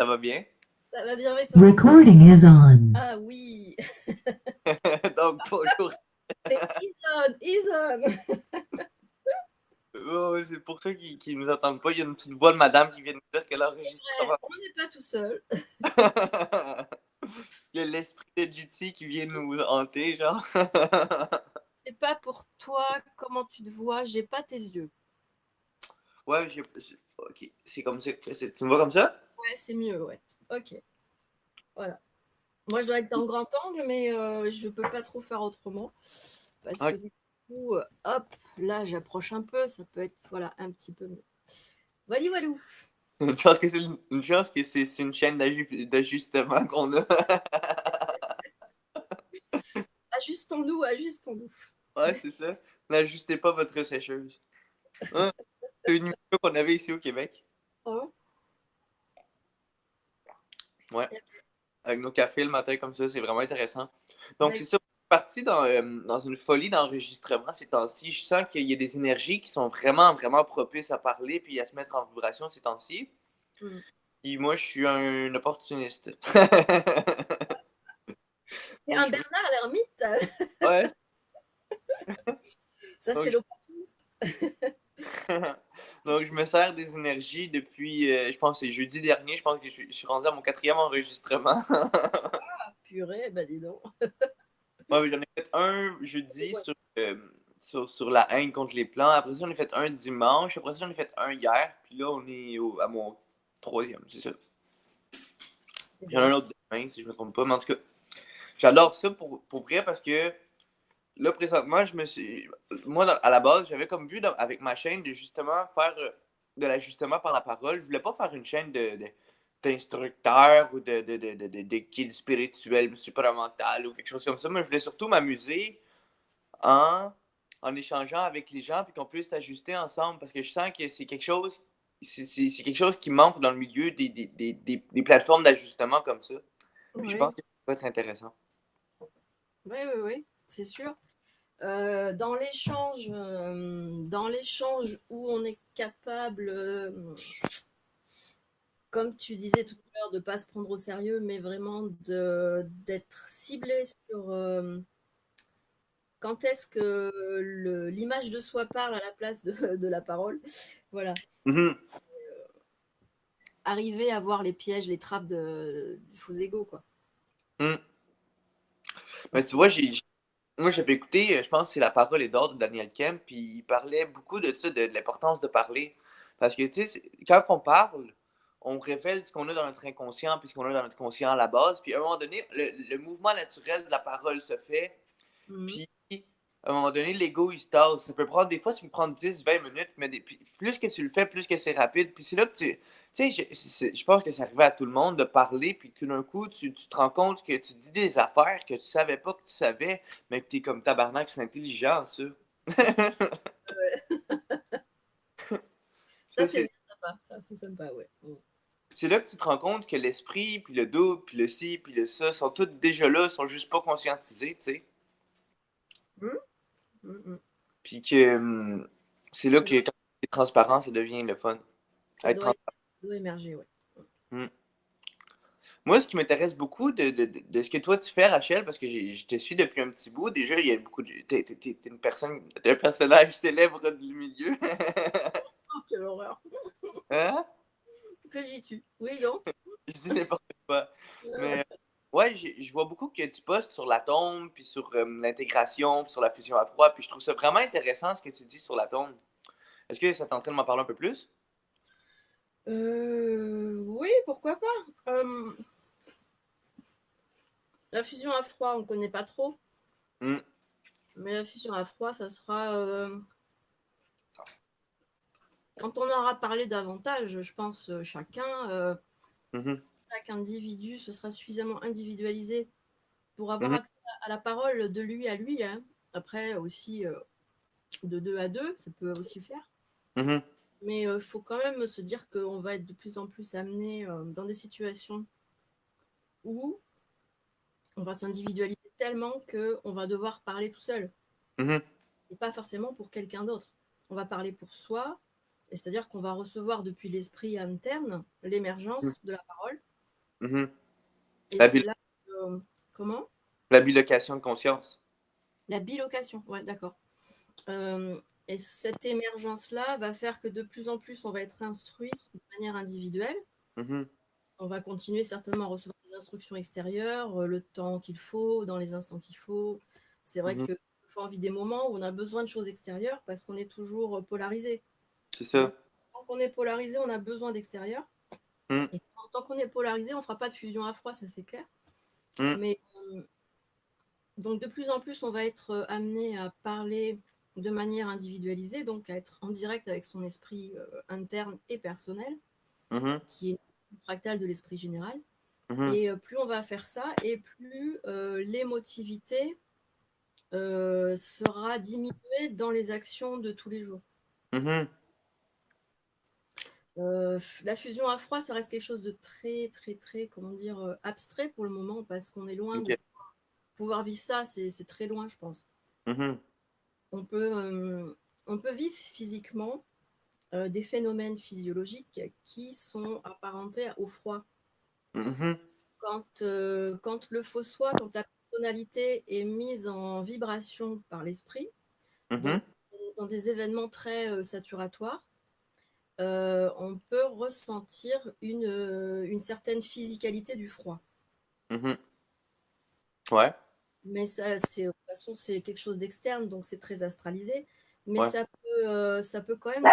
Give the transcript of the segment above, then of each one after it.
Ça va bien? Ça va bien avec toi? Recording is on. Ah oui, Donc, bonjour. c'est Ison. Ouais, c'est pour ceux qui nous entendent pas. Il y a une petite voix de madame qui vient nous dire qu'elle enregistre. Ouais, on n'est pas tout seul. Il y a l'esprit de GT qui vient nous hanter, genre. C'est pas pour toi comment tu te vois, j'ai pas tes yeux. Ouais, ok, c'est comme ça. Tu me vois comme ça? Ouais, c'est mieux, ouais. Ok, voilà. Moi, je dois être en grand angle, mais je peux pas trop faire autrement. Parce que Ok. du coup, hop, là, j'approche un peu, ça peut être, voilà, un petit peu mieux. Voilà, voilà. Une chance que une chance que c'est une chaîne d'ajustement qu'on a. Ajustons-nous, ajustons-nous. Ouais, c'est ça. N'ajustez pas votre sécheuse. Hein? C'est une émission qu'on avait ici au Québec. Hein? Ouais. Avec nos cafés le matin comme ça, c'est vraiment intéressant. Donc, Mais c'est ça. Je suis parti dans une folie d'enregistrement ces temps-ci. Je sens qu'il y a des énergies qui sont vraiment, vraiment propices à parler puis à se mettre en vibration ces temps-ci. hmm. Puis moi, je suis un opportuniste. C'est Donc, un Bernard l'ermite. ouais. Ça, c'est Donc, l'opportuniste. Donc, je me sers des énergies depuis, je pense, que c'est jeudi dernier. Je pense que je suis rendu à mon quatrième enregistrement. Purée, bah dis donc. Ouais, mais j'en ai fait un jeudi sur la haine contre les plans. Après ça, j'en ai fait un dimanche. Après ça, j'en ai fait un hier. Puis là, on est à mon troisième, c'est ça. C'est J'en ai bien. un autre demain, si je me trompe pas. Mais en tout cas, j'adore ça pour vrai parce que là, présentement, je me suis. Moi, à la base, j'avais comme but avec ma chaîne de justement faire de l'ajustement par la parole. Je voulais pas faire une chaîne d'instructeurs ou de guide spirituel, supramental ou quelque chose comme ça, mais je voulais surtout m'amuser en, en échangeant avec les gens puis qu'on puisse s'ajuster ensemble parce que je sens que c'est quelque chose. C'est quelque chose qui manque dans le milieu des plateformes d'ajustement comme ça. Puis je pense Oui, que ça peut être intéressant. oui, oui, oui, c'est sûr. Dans l'échange où on est capable, comme tu disais tout à l'heure, de ne pas se prendre au sérieux, mais vraiment d'être ciblé sur quand est-ce que l'image de soi parle à la place de la parole. Voilà. C'est Mhm. arriver à voir les pièges, les trappes du faux ego, quoi. Mhm. Mais Parce tu que vois, moi, j'avais écouté, je pense que c'est La parole est d'or de Daniel Kemp, puis il parlait beaucoup de ça, de l'importance de parler. Parce que, tu sais, quand on parle, on révèle ce qu'on a dans notre inconscient, puis ce qu'on a dans notre conscient à la base, puis à un moment donné, le mouvement naturel de la parole se fait, Mhm. puis à un moment donné, l'ego, il se tasse. Ça peut prendre, des fois, ça peut prendre 10, 20 minutes, mais puis plus que tu le fais, plus que c'est rapide. Puis c'est là que tu sais, je pense que ça arrivait à tout le monde de parler, puis tout d'un coup, tu te rends compte que tu dis des affaires que tu savais pas que tu savais, mais que t'es comme tabarnak, c'est intelligent, ça. Ça, Ça, c'est c'est bien sympa. Ça, c'est sympa, ouais. Mhm. c'est là que tu te rends compte que l'esprit, puis le double, puis le ci, puis le ça, sont tous déjà là, sont juste pas conscientisés, tu sais. Mhm. Mhm. Puis que c'est là Ça que doit, quand c'est transparent, ça devient le fun. ça Être doit, transparent. ça doit émerger, ouais. Hmm. Moi, ce qui m'intéresse beaucoup de ce que toi tu fais, Rachel, parce que je te suis depuis un petit bout, déjà, il y a beaucoup de. T'es une personne, t'es un personnage célèbre du milieu. Oh, quelle horreur. Hein? Que dis-tu? Oui, non? Je dis n'importe quoi. Mais ouais, je vois beaucoup que tu postes sur l'atome, puis sur l'intégration, puis sur la fusion à froid, puis je trouve ça vraiment intéressant ce que tu dis sur l'atome. Est-ce que ça t'entraîne de m'en parler un peu plus? Oui, pourquoi pas. La fusion à froid, on ne connaît pas trop. Hmm. Mais la fusion à froid, ça sera quand on aura parlé davantage, je pense, Mhm. chaque individu se sera suffisamment individualisé pour avoir Mhm. accès à la parole de lui à lui, hein. Après, aussi, de deux à deux, ça peut aussi le faire. Mhm. Mais il faut quand même se dire qu'on va être de plus en plus amené dans des situations où on va s'individualiser tellement qu'on va devoir parler tout seul. Mhm. Et pas forcément pour quelqu'un d'autre. On va parler pour soi, et c'est-à-dire qu'on va recevoir depuis l'esprit interne l'émergence de la parole. Mhm. Et La, c'est bil- là comment? la bilocation de conscience. La bilocation, ouais, d'accord. Et cette émergence-là va faire que de plus en plus, on va être instruit de manière individuelle. Mhm. On va continuer certainement à recevoir des instructions extérieures, le temps qu'il faut, dans les instants qu'il faut. C'est vrai Mhm. que fois on vit des moments où on a besoin de choses extérieures parce qu'on est toujours polarisé. C'est Donc, ça. tant qu'on est polarisé, on a besoin d'extérieur. Mhm. Et tant qu'on est polarisé, on ne fera pas de fusion à froid, ça c'est clair. Mhm. Mais donc de plus en plus, on va être amené à parler de manière individualisée, donc à être en direct avec son esprit interne et personnel, Mhm. qui est une fractale de l'esprit général. Mhm. Et plus on va faire ça, et plus l'émotivité sera diminuée dans les actions de tous les jours. Mhm. La fusion à froid, ça reste quelque chose de très, très, très, comment dire, abstrait pour le moment, parce qu'on est loin de Ok. pouvoir vivre ça, c'est très loin, je pense. Mhm. On peut, on peut vivre physiquement des phénomènes physiologiques qui sont apparentés au froid. Mhm. Quand le faux soi, quand la personnalité est mise en vibration par l'esprit, dans, Mhm. dans des événements très saturatoires, on peut ressentir une certaine physicalité du froid. Mhm. Ouais. Mais ça, de toute façon, c'est quelque chose d'externe, donc c'est très astralisé. Mais Ouais. ça peut quand même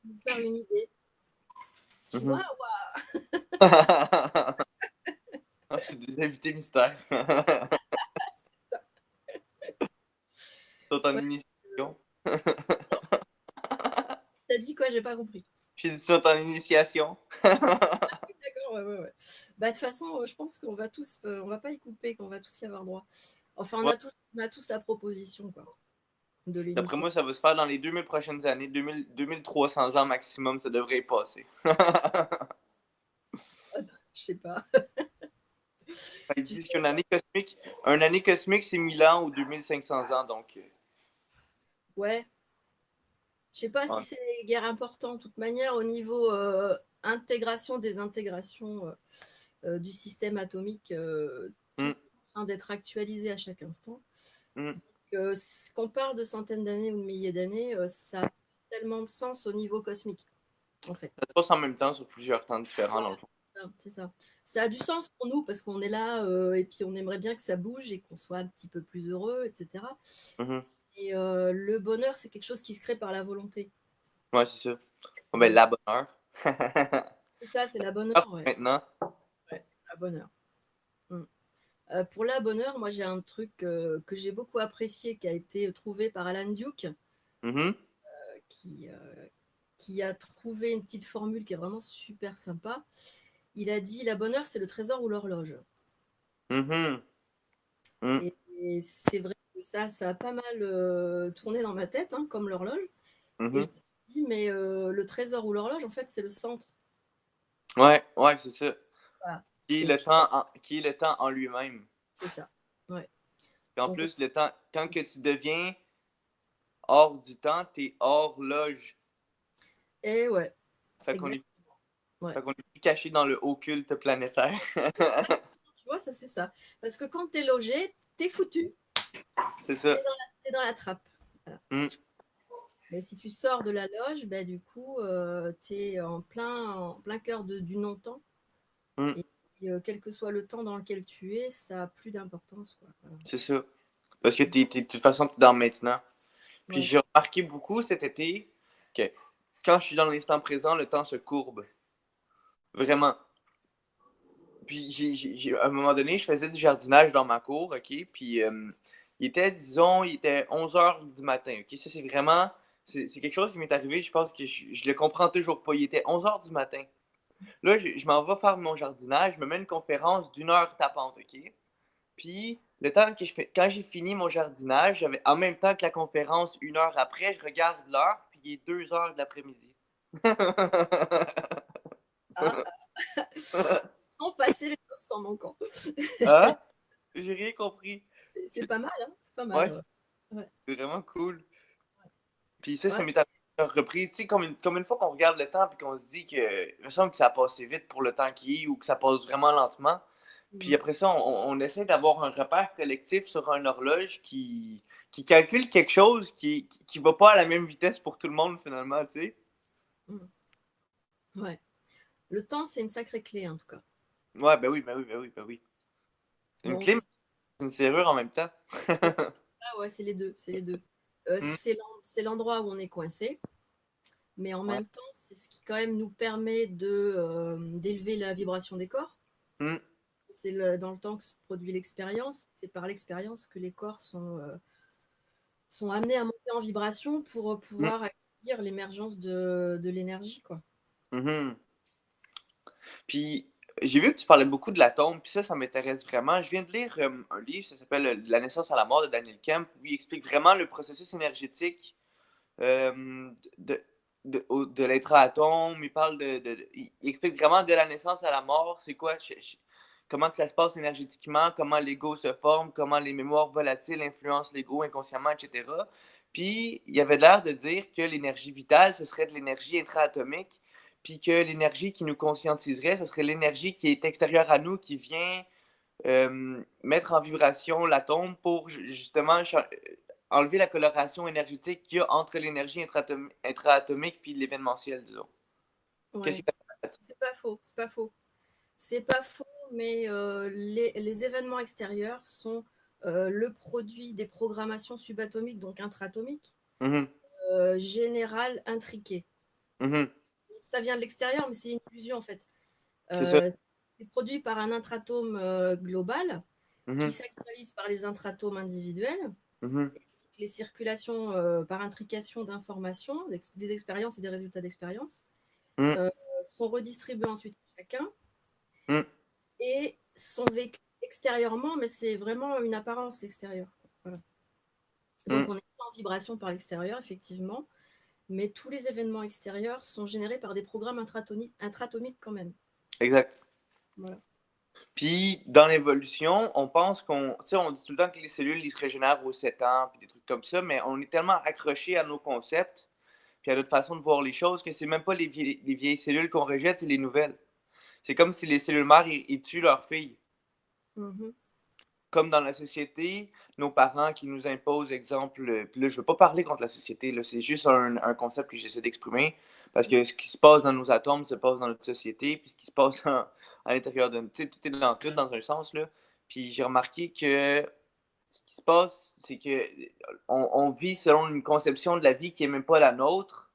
vous faire une idée. Tu vois, Mhm. ouais, Ah, c'est des invités mystères. Sont en ouais. initiation. T'as dit quoi? J'ai pas compris. J'ai dit sont en initiation. D'accord, ouais, ouais, ouais. Bah, de toute façon, je pense qu'on va tous, on va pas y couper, qu'on va tous y avoir droit. Enfin, Ouais. on a tous la proposition, quoi, de D'après l'initier. moi, ça va se faire dans les 2000 prochaines années. 2300 ans maximum, ça devrait y passer. Je sais pas. Ils Tu sais, disent une année cosmique, c'est 1000 ans ou 2500 ans. Donc, ouais, je sais pas si ouais. c'est guère important, de toute manière, au niveau intégration, désintégration du système atomique, tout Mm, est en train d'être actualisé à chaque instant. mm. Qu'on parle de centaines d'années ou de milliers d'années, ça a tellement de sens au niveau cosmique, en fait. Ça se passe en même temps sur plusieurs temps différents, dans le fond. C'est ça. Ça a du sens pour nous parce qu'on est là et puis on aimerait bien que ça bouge et qu'on soit un petit peu plus heureux, etc. Mhm. Et le bonheur, c'est quelque chose qui se crée par la volonté. Ouais, c'est ça. Bon, ben, Mm. la bonne heure. C'est ça, c'est la bonne Ah, heure, ouais. maintenant. Ouais, la bonne heure. Mm. Pour la bonne heure, moi j'ai un truc que j'ai beaucoup apprécié qui a été trouvé par Alan Duke, Mhm. qui, qui a trouvé une petite formule qui est vraiment super sympa. Il a dit la bonne heure, c'est le trésor ou l'horloge. Mhm. Mm. Et c'est vrai que ça a pas mal tourné dans ma tête, hein, comme l'horloge. Et je Mhm. me suis dit, mais le trésor ou l'horloge, en fait, c'est le centre. Ouais, ouais, c'est ça. Voilà. Qui est Et le puis, temps qui est le temps en lui-même. c'est ça. Ouais. Puis en Donc, plus, le temps, quand que tu deviens hors du temps, t'es hors loge. et ouais, Fait qu'on est, exactement. Ouais. fait qu'on est plus caché dans le occulte planétaire. Tu vois, ça, c'est ça. Parce que quand tu es logé, tu es foutu. C'est ça. Tu es dans la trappe. Voilà. Mm. Mais si tu sors de la loge, bah, du coup, tu es en plein cœur du non-temps. Mm. Et quel que soit le temps dans lequel tu es, ça a plus d'importance, quoi. Voilà. C'est ça. Parce que de toute façon, t'es dans le maintenant. Puis Ouais. j'ai remarqué beaucoup cet été que quand je suis dans l'instant présent, le temps se courbe. Vraiment. Puis à un moment donné, je faisais du jardinage dans ma cour, OK? Puis il était 11 heures du matin, OK? Ça, c'est vraiment... C'est quelque chose qui m'est arrivé, je pense que je le comprends toujours pas. Il était 11 heures du matin. Là, je m'en vais faire mon jardinage, je me mets une conférence d'une heure tapante, OK? Puis, le temps que quand j'ai fini mon jardinage, j'avais en même temps que la conférence, une heure après, je regarde l'heure, puis il est 2 heures de l'après-midi. Ah, sans passer les instants manquants. Hein? J'ai rien compris. C'est pas mal, hein? C'est pas Ouais, mal. Ouais. Ouais. c'est vraiment cool. Puis ça, Ouais, m'est arrivé reprise. Tu sais, comme une fois qu'on regarde le temps et qu'on se dit que il me semble que ça a passé vite pour le temps qui est ou que ça passe vraiment lentement. Puis Mhm. après ça, on essaie d'avoir un repère collectif sur une horloge qui calcule quelque chose qui va pas à la même vitesse pour tout le monde, finalement, tu sais. Mhm. Ouais. Le temps, c'est une sacrée clé, en tout cas. Ouais, ben oui, ben oui, ben oui, ben oui. C'est une Bon, clé, mais c'est une serrure en même temps. ouais, c'est les deux, c'est les deux. Hmm, C'est l'endroit où on est coincé, mais en ouais. même temps, c'est ce qui quand même nous permet d'élever la vibration des corps. Hmm, Dans le temps que se produit l'expérience, c'est par l'expérience que les corps sont amenés à monter en vibration pour hmm, pouvoir accueillir l'émergence de l'énergie, quoi. mhm. Puis, j'ai vu que tu parlais beaucoup de l'atome, puis ça m'intéresse vraiment. Je viens de lire un livre, ça s'appelle De la naissance à la mort de Daniel Kemp, où il explique vraiment le processus énergétique de, de l'intra-atome. Il parle il explique vraiment de la naissance à la mort, c'est quoi, comment que ça se passe énergétiquement, comment l'ego se forme, comment les mémoires volatiles influencent l'ego inconsciemment, etc. Puis, il avait l'air de dire que l'énergie vitale, ce serait de l'énergie intra-atomique, puis que l'énergie qui nous conscientiserait, ce serait l'énergie qui est extérieure à nous, qui vient mettre en vibration l'atome pour justement enlever la coloration énergétique qu'il y a entre l'énergie intra-atomique puis l'événementiel, disons. Qu'est-ce Ouais, que tu as c'est pas faux, c'est pas faux. C'est pas faux, mais les événements extérieurs sont le produit des programmations subatomiques, donc intratomiques, Mhm, générales, intriquées. mhm, Ça vient de l'extérieur, mais c'est une illusion en fait. c'est ça. C'est produit par un intratome global qui Mhm, s'actualise par les intratomes individuels. mhm, Les circulations par intrication d'informations, des expériences et des résultats d'expérience mhm, euh, sont redistribués ensuite à chacun mhm, et sont vécus extérieurement, mais c'est vraiment une apparence extérieure. Voilà. Donc mhm. on est en vibration par l'extérieur, effectivement, mais tous les événements extérieurs sont générés par des programmes intratomiques quand même. Exact. Voilà. Puis, dans l'évolution, on pense tu sais, on dit tout le temps que les cellules, ils se régénèrent aux 7 ans, puis des trucs comme ça, mais on est tellement accroché à nos concepts, puis à notre façon de voir les choses, que c'est même pas les vieilles cellules qu'on rejette, c'est les nouvelles. C'est comme si les cellules mères, ils tuent leurs filles. Mhm. Comme dans la société, nos parents qui nous imposent, exemple, puis là, je veux pas parler contre la société, là, c'est juste un concept que j'essaie d'exprimer, parce que ce qui se passe dans nos atomes se passe dans notre société, puis ce qui se passe à l'intérieur de nous, tu sais, tout est dans tout, dans un sens, là. Puis j'ai remarqué que ce qui se passe, c'est que on vit selon une conception de la vie qui est même pas la nôtre,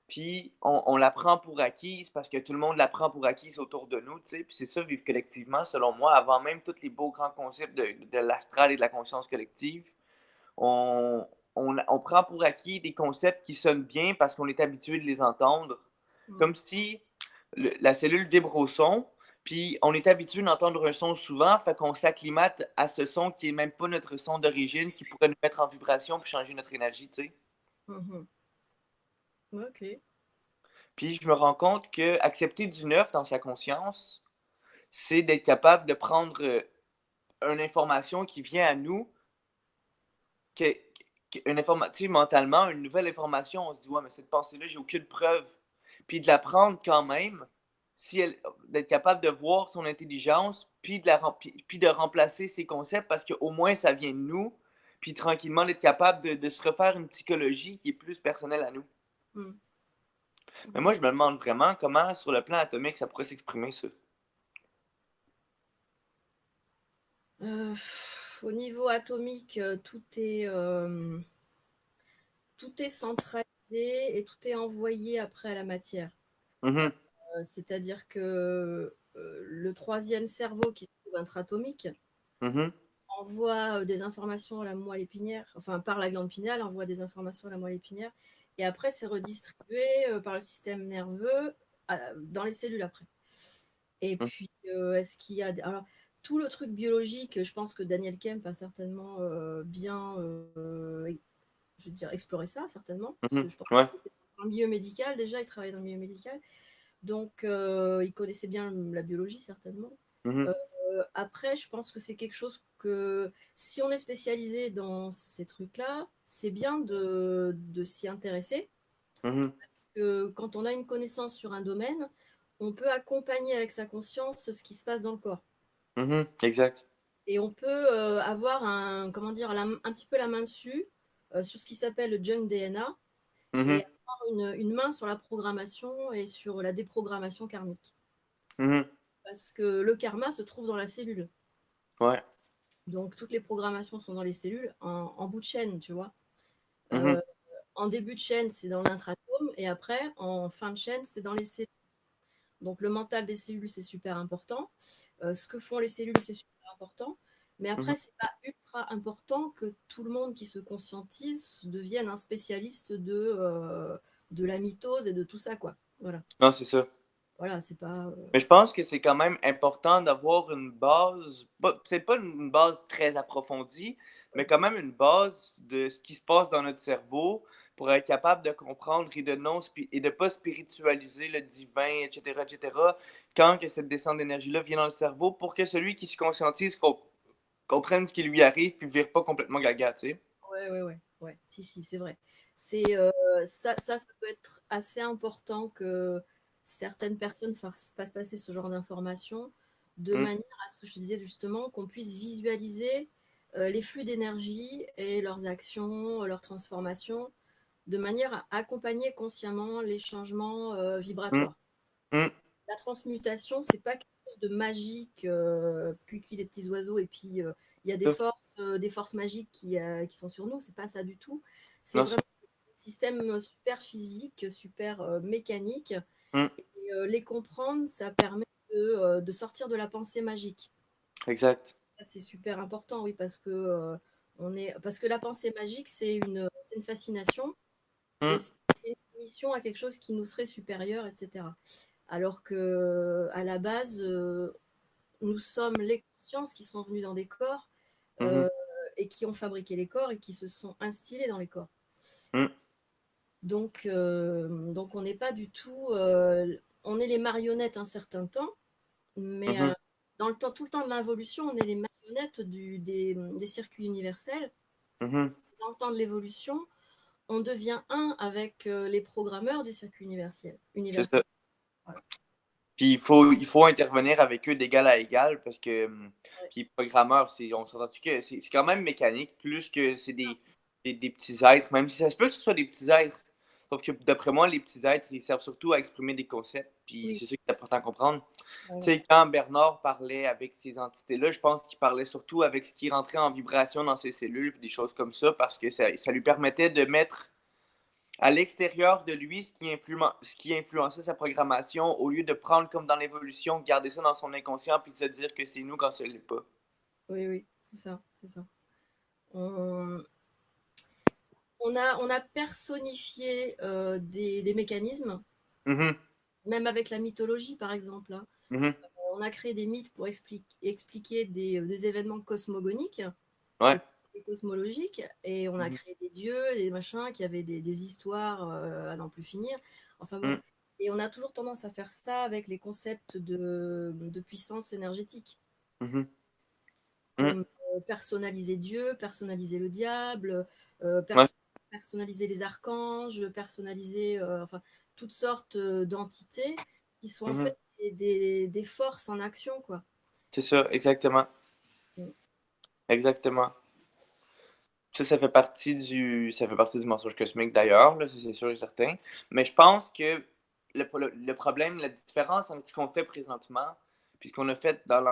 puis on la prend pour acquise parce que tout le monde la prend pour acquise autour de nous, tu sais. Puis c'est ça, vivre collectivement, selon moi, avant même tous les beaux grands concepts de l'astral et de la conscience collective. On prend pour acquis des concepts qui sonnent bien parce qu'on est habitué de les entendre. Mhm. Comme si la cellule vibre au son, puis on est habitué d'entendre un son souvent, fait qu'on s'acclimate à ce son qui est même pas notre son d'origine, qui pourrait nous mettre en vibration puis changer notre énergie, tu sais. Mhm. Ok. Puis je me rends compte que accepter du neuf dans sa conscience, c'est d'être capable de prendre une information qui vient à nous, une information mentalement, une nouvelle information, on se dit ouais, mais cette pensée-là, j'ai aucune preuve. Puis de la prendre quand même, si elle, d'être capable de voir son intelligence, puis puis de remplacer ses concepts parce qu'au moins ça vient de nous, puis tranquillement d'être capable de se refaire une psychologie qui est plus personnelle à nous. Mhm. Mais moi, je me demande vraiment comment, sur le plan atomique, ça pourrait s'exprimer, ça. Au niveau atomique, tout est centralisé et tout est envoyé après à la matière. Mhm, C'est-à-dire que le troisième cerveau qui se trouve intratomique mhm, envoie des informations à la moelle épinière, enfin par la glande pinéale, envoie des informations à la moelle épinière, et après c'est redistribué par le système nerveux dans les cellules après. Et mhm, puis, est-ce qu'il y a... Alors, tout le truc biologique, je pense que Daniel Kemp a certainement bien, je veux dire, exploré ça, certainement. Parce mhm. que je pense Ouais. qu'il était dans le milieu médical, déjà, il travaillait dans le milieu médical. Donc, il connaissait bien la biologie, certainement. Mhm, Euh, Après, je pense que c'est quelque chose que, si on est spécialisé dans ces trucs-là, c'est bien de s'y intéresser Mhm. Que quand on a une connaissance sur un domaine, on peut accompagner avec sa conscience ce qui se passe dans le corps. Mhm. Exact. Et on peut avoir comment dire, un petit peu la main dessus sur ce qui s'appelle le junk DNA et Mhm. avoir une main sur la programmation et sur la déprogrammation karmique. Mhm. Parce que le karma se trouve dans la cellule. Ouais. Donc toutes les programmations sont dans les cellules en bout de chaîne, tu vois. Mhm. Euh, En début de chaîne, c'est dans l'intratome et après, en fin de chaîne, c'est dans les cellules. Donc le mental des cellules, c'est super important. Ce que font les cellules, c'est super important. Mais Mhm. après, c'est pas ultra important que tout le monde qui se conscientise devienne un spécialiste de la mitose et de tout ça, quoi. Voilà. Non, c'est ça. Voilà, c'est pas. Mais je pense que c'est quand même important d'avoir une base, peut-être pas une base très approfondie, mais quand même une base de ce qui se passe dans notre cerveau pour être capable de comprendre et et de pas spiritualiser le divin, etc., etc., quand que cette descente d'énergie-là vient dans le cerveau pour que celui qui se conscientise comprenne ce qui lui arrive puis ne vire pas complètement gaga, tu sais. Ouais, ouais, ouais, ouais. Si, si, c'est vrai. C'est ça peut être assez important que certaines personnes fassent passer ce genre d'informations de Hum, manière à ce que je te disais justement, qu'on puisse visualiser les flux d'énergie et leurs actions, leurs transformations, de manière à accompagner consciemment les changements hum, vibratoires. hum. La transmutation, c'est pas quelque chose de magique, cuicui les petits oiseaux, et puis il y a des forces magiques qui sont sur nous. C'est pas ça du tout. C'est Non, vraiment un système super physique, super mécanique. hum, Et les comprendre, ça permet de sortir de la pensée magique. exact. Ça, c'est super important, oui, parce que la pensée magique, c'est une fascination et Hum, c'est une mission à quelque chose qui nous serait supérieur, etc. Alors que à la base, nous sommes les consciences qui sont venues dans des corps mhm, euh, et qui ont fabriqué les corps et qui se sont instillés dans les corps. hum, Donc on n'est pas du tout, on est les marionnettes un certain temps, mais mhm, dans le temps, tout le temps de l'involution, on est les marionnettes des circuits universels. mhm. Dans le temps de l'évolution, on devient un avec les programmeurs du circuit universel. C'est ça. Voilà. Puis il faut intervenir avec eux d'égal à égal parce que Ouais. puis programmeur, on s'entend que c'est quand même mécanique plus que c'est des petits êtres, même si ça se peut que ce soit des petits êtres. Sauf que d'après moi, les petits êtres, ils servent surtout à exprimer des concepts, puis Oui, c'est ça qui est important à comprendre. Tu voilà. sais, quand Bernard parlait avec ces entités-là, je pense qu'il parlait surtout avec ce qui rentrait en vibration dans ses cellules, puis des choses comme ça, parce que ça lui permettait de mettre à l'extérieur de lui ce qui influençait sa programmation au lieu de prendre comme dans l'évolution, garder ça dans son inconscient puis se dire que c'est nous quand ce n'est pas. Oui, oui, c'est ça, c'est ça. On, on a personnifié des mécanismes, Mhm, même avec la mythologie, par exemple, hein. mhm, On a créé des mythes pour expliquer des événements cosmogoniques ouais. et cosmologiques, et on a Mhm, créé des dieux, des machins qui avaient des histoires à n'en plus finir. Enfin bon, mhm, et on a toujours tendance à faire ça avec les concepts de puissance énergétique, mhm, mhm. comme personnaliser Dieu, personnaliser le diable, Ouais, personnaliser les archanges, personnaliser enfin, toutes sortes d'entités qui sont en mhm. fait des forces en action, quoi. C'est ça, exactement. Mm. Exactement. Ça fait partie du mensonge cosmique d'ailleurs, là, ça, c'est sûr et certain. Mais je pense que le problème, la différence entre ce qu'on fait présentement puis ce qu'on a fait dans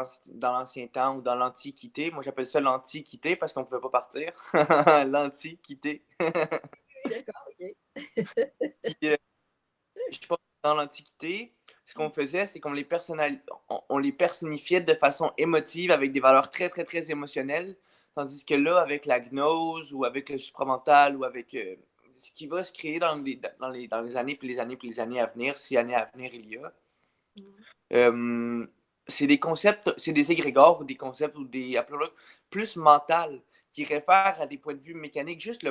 l'ancien temps ou dans l'Antiquité, moi j'appelle ça l'Antiquité parce qu'on ne pouvait pas partir. L'Antiquité. Oui, d'accord, ok. Puis, je pense que dans l'Antiquité, ce qu'on faisait, c'est on les personnifiait de façon émotive avec des valeurs très, très, très émotionnelles. Tandis que là, avec la gnose ou avec le supramental ou avec ce qui va se créer dans les années, puis les années, puis les années à venir, si années à venir il y a, Mm. euh, c'est des concepts, c'est des égrégores ou des concepts ou des appelons-le plus mental qui réfèrent à des points de vue mécaniques. Juste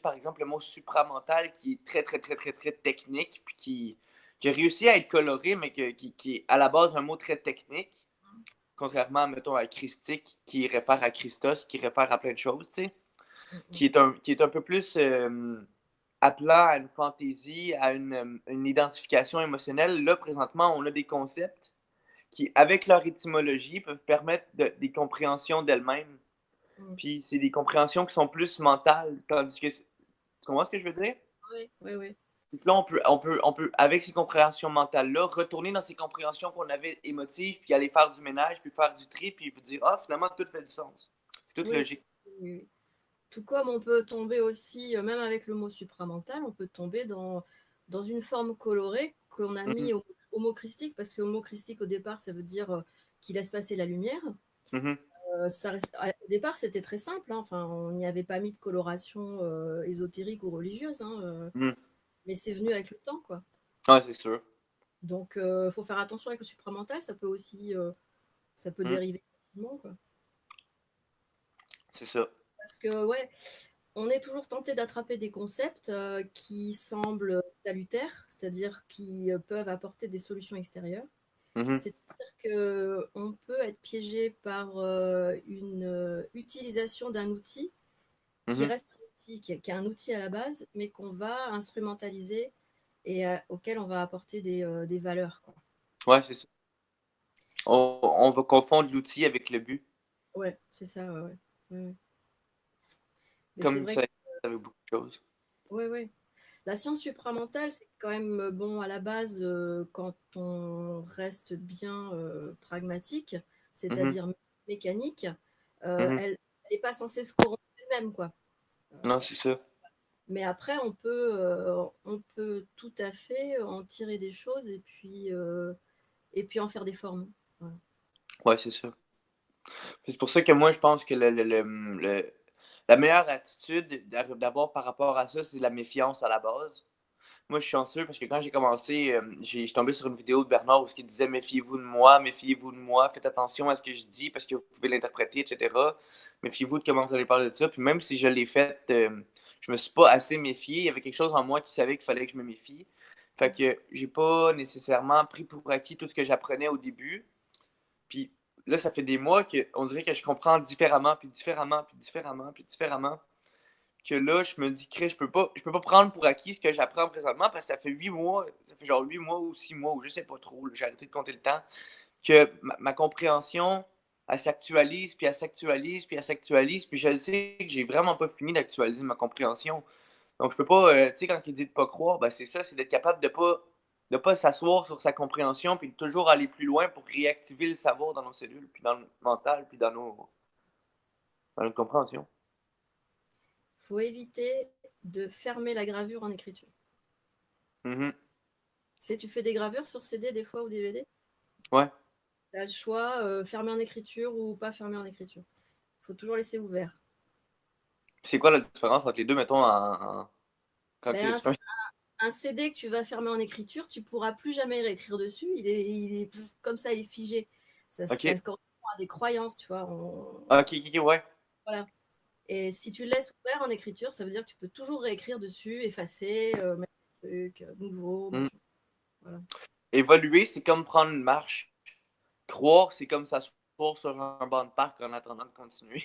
par exemple le mot supramental qui est très très très très très technique puis qui a réussi à être coloré mais qui est à la base un mot très technique, contrairement mettons à christique qui réfère à Christos, qui réfère à plein de choses, tu sais, Mm. qui est un peu plus appelant à une fantaisie, à une identification émotionnelle. Là, présentement, on a des concepts qui, avec leur étymologie, peuvent permettre des compréhensions d'elles-mêmes. Mm. Puis c'est des compréhensions qui sont plus mentales, tandis que... Tu comprends ce que je veux dire? Oui, oui, oui. Donc là, on peut, avec ces compréhensions mentales-là, retourner dans ces compréhensions qu'on avait émotives, puis aller faire du ménage, puis faire du tri, puis vous dire, ah, finalement, tout fait du sens. C'est tout Oui, logique. oui, oui. Tout comme on peut tomber aussi, même avec le mot supramental, on peut tomber dans une forme colorée qu'on a mis Mhm, au mot christique, parce que le mot christique, au départ, ça veut dire qui laisse passer la lumière. mhm, Au départ, c'était très simple, hein. Enfin, on n'y avait pas mis de coloration ésotérique ou religieuse, hein, mhm. mais c'est venu avec le temps, quoi. Ouais, c'est sûr. Donc, il faut faire attention avec le supramental, ça peut aussi ça peut Mhm, dériver facilement, quoi. c'est ça. Parce que, ouais, on est toujours tenté d'attraper des concepts qui semblent salutaires, c'est-à-dire qui peuvent apporter des solutions extérieures. Mhm, C'est-à-dire qu'on peut être piégé par une utilisation d'un outil qui mhm. reste un outil, qui est un outil à la base, mais qu'on va instrumentaliser et auquel on va apporter des valeurs, quoi. Ouais, c'est ça. On va confondre l'outil avec le but, Ouais, c'est ça, ouais, ouais. Ouais, ouais. Mais c'est comme vrai ça que, avec beaucoup de choses. ouais, ouais. La science supramentale, c'est quand même bon à la base quand on reste bien pragmatique, Mhm, c'est-à-dire mécanique, mhm. elle n'est pas censée se corrompre elle-même, quoi. Non, c'est ça. Mais après, on peut tout à fait en tirer des choses et puis en faire des formes. Voilà. Ouais, c'est ça. C'est pour ça que moi, je pense que la meilleure attitude d'abord par rapport à ça, c'est la méfiance à la base. Moi, je suis chanceux parce que quand j'ai commencé, je suis tombé sur une vidéo de Bernard où il disait méfiez-vous de moi, faites attention à ce que je dis parce que vous pouvez l'interpréter, etc. Méfiez-vous de comment vous allez parler de ça. Puis même si je l'ai fait, je me suis pas assez méfié. Il y avait quelque chose en moi qui savait qu'il fallait que je me méfie. Fait que j'ai pas nécessairement pris pour acquis tout ce que j'apprenais au début. Puis là, ça fait des mois qu'on dirait que je comprends différemment, puis différemment, puis différemment, puis différemment. Que là, je me dis que je peux pas prendre pour acquis ce que j'apprends présentement parce que ça fait 8 mois, ça fait genre 8 mois ou 6 mois, ou je sais pas trop, là, j'ai arrêté de compter le temps, que ma compréhension, elle s'actualise, puis elle s'actualise, puis elle s'actualise, puis je le sais que j'ai vraiment pas fini d'actualiser ma compréhension. Donc, je peux pas, tu sais, quand il dit de pas croire, ben c'est ça, c'est d'être capable de pas s'asseoir sur sa compréhension, puis de toujours aller plus loin pour réactiver le savoir dans nos cellules, puis dans le mental, puis dans notre compréhension. Il faut éviter de fermer la gravure en écriture. Mhm. Tu sais, tu fais des gravures sur CD des fois ou DVD, Ouais. tu as le choix, fermer en écriture ou pas fermer en écriture. Il faut toujours laisser ouvert. C'est quoi la différence entre les deux, mettons, quand Ben, c'est un... un CD que tu vas fermer en écriture, tu ne pourras plus jamais réécrire dessus. Comme ça, il est figé. Ça Ok. correspond à des croyances, tu vois. Ok, ok, ok, ouais. Voilà. Et si tu le laisses ouvert en écriture, ça veut dire que tu peux toujours réécrire dessus, effacer, mettre des trucs nouveaux, Hmm. machin. Voilà. Évoluer, c'est comme prendre une marche. Croire, c'est comme s'asseoir sur un banc de parc en attendant de continuer.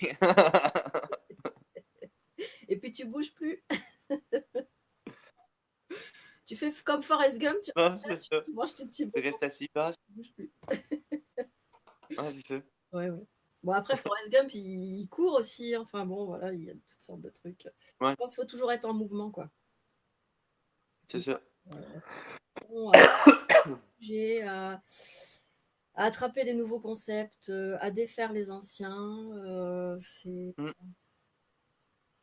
Et puis tu bouges plus. Tu fais comme Forrest Gump, tu Ah, restes là, c'est ça. tu manges tes petits Tu bonbons, restes assis. Ah, tu bouges plus. c'est ça. Ouais, ouais. Bon, après, Forrest Gump, il court aussi, hein. Enfin bon, voilà, il y a toutes sortes de trucs. Je Ouais, pense qu'il faut toujours être en mouvement, quoi. c'est Tout ça. bon, à bouger, à attraper des nouveaux concepts, à défaire les anciens. Hmm.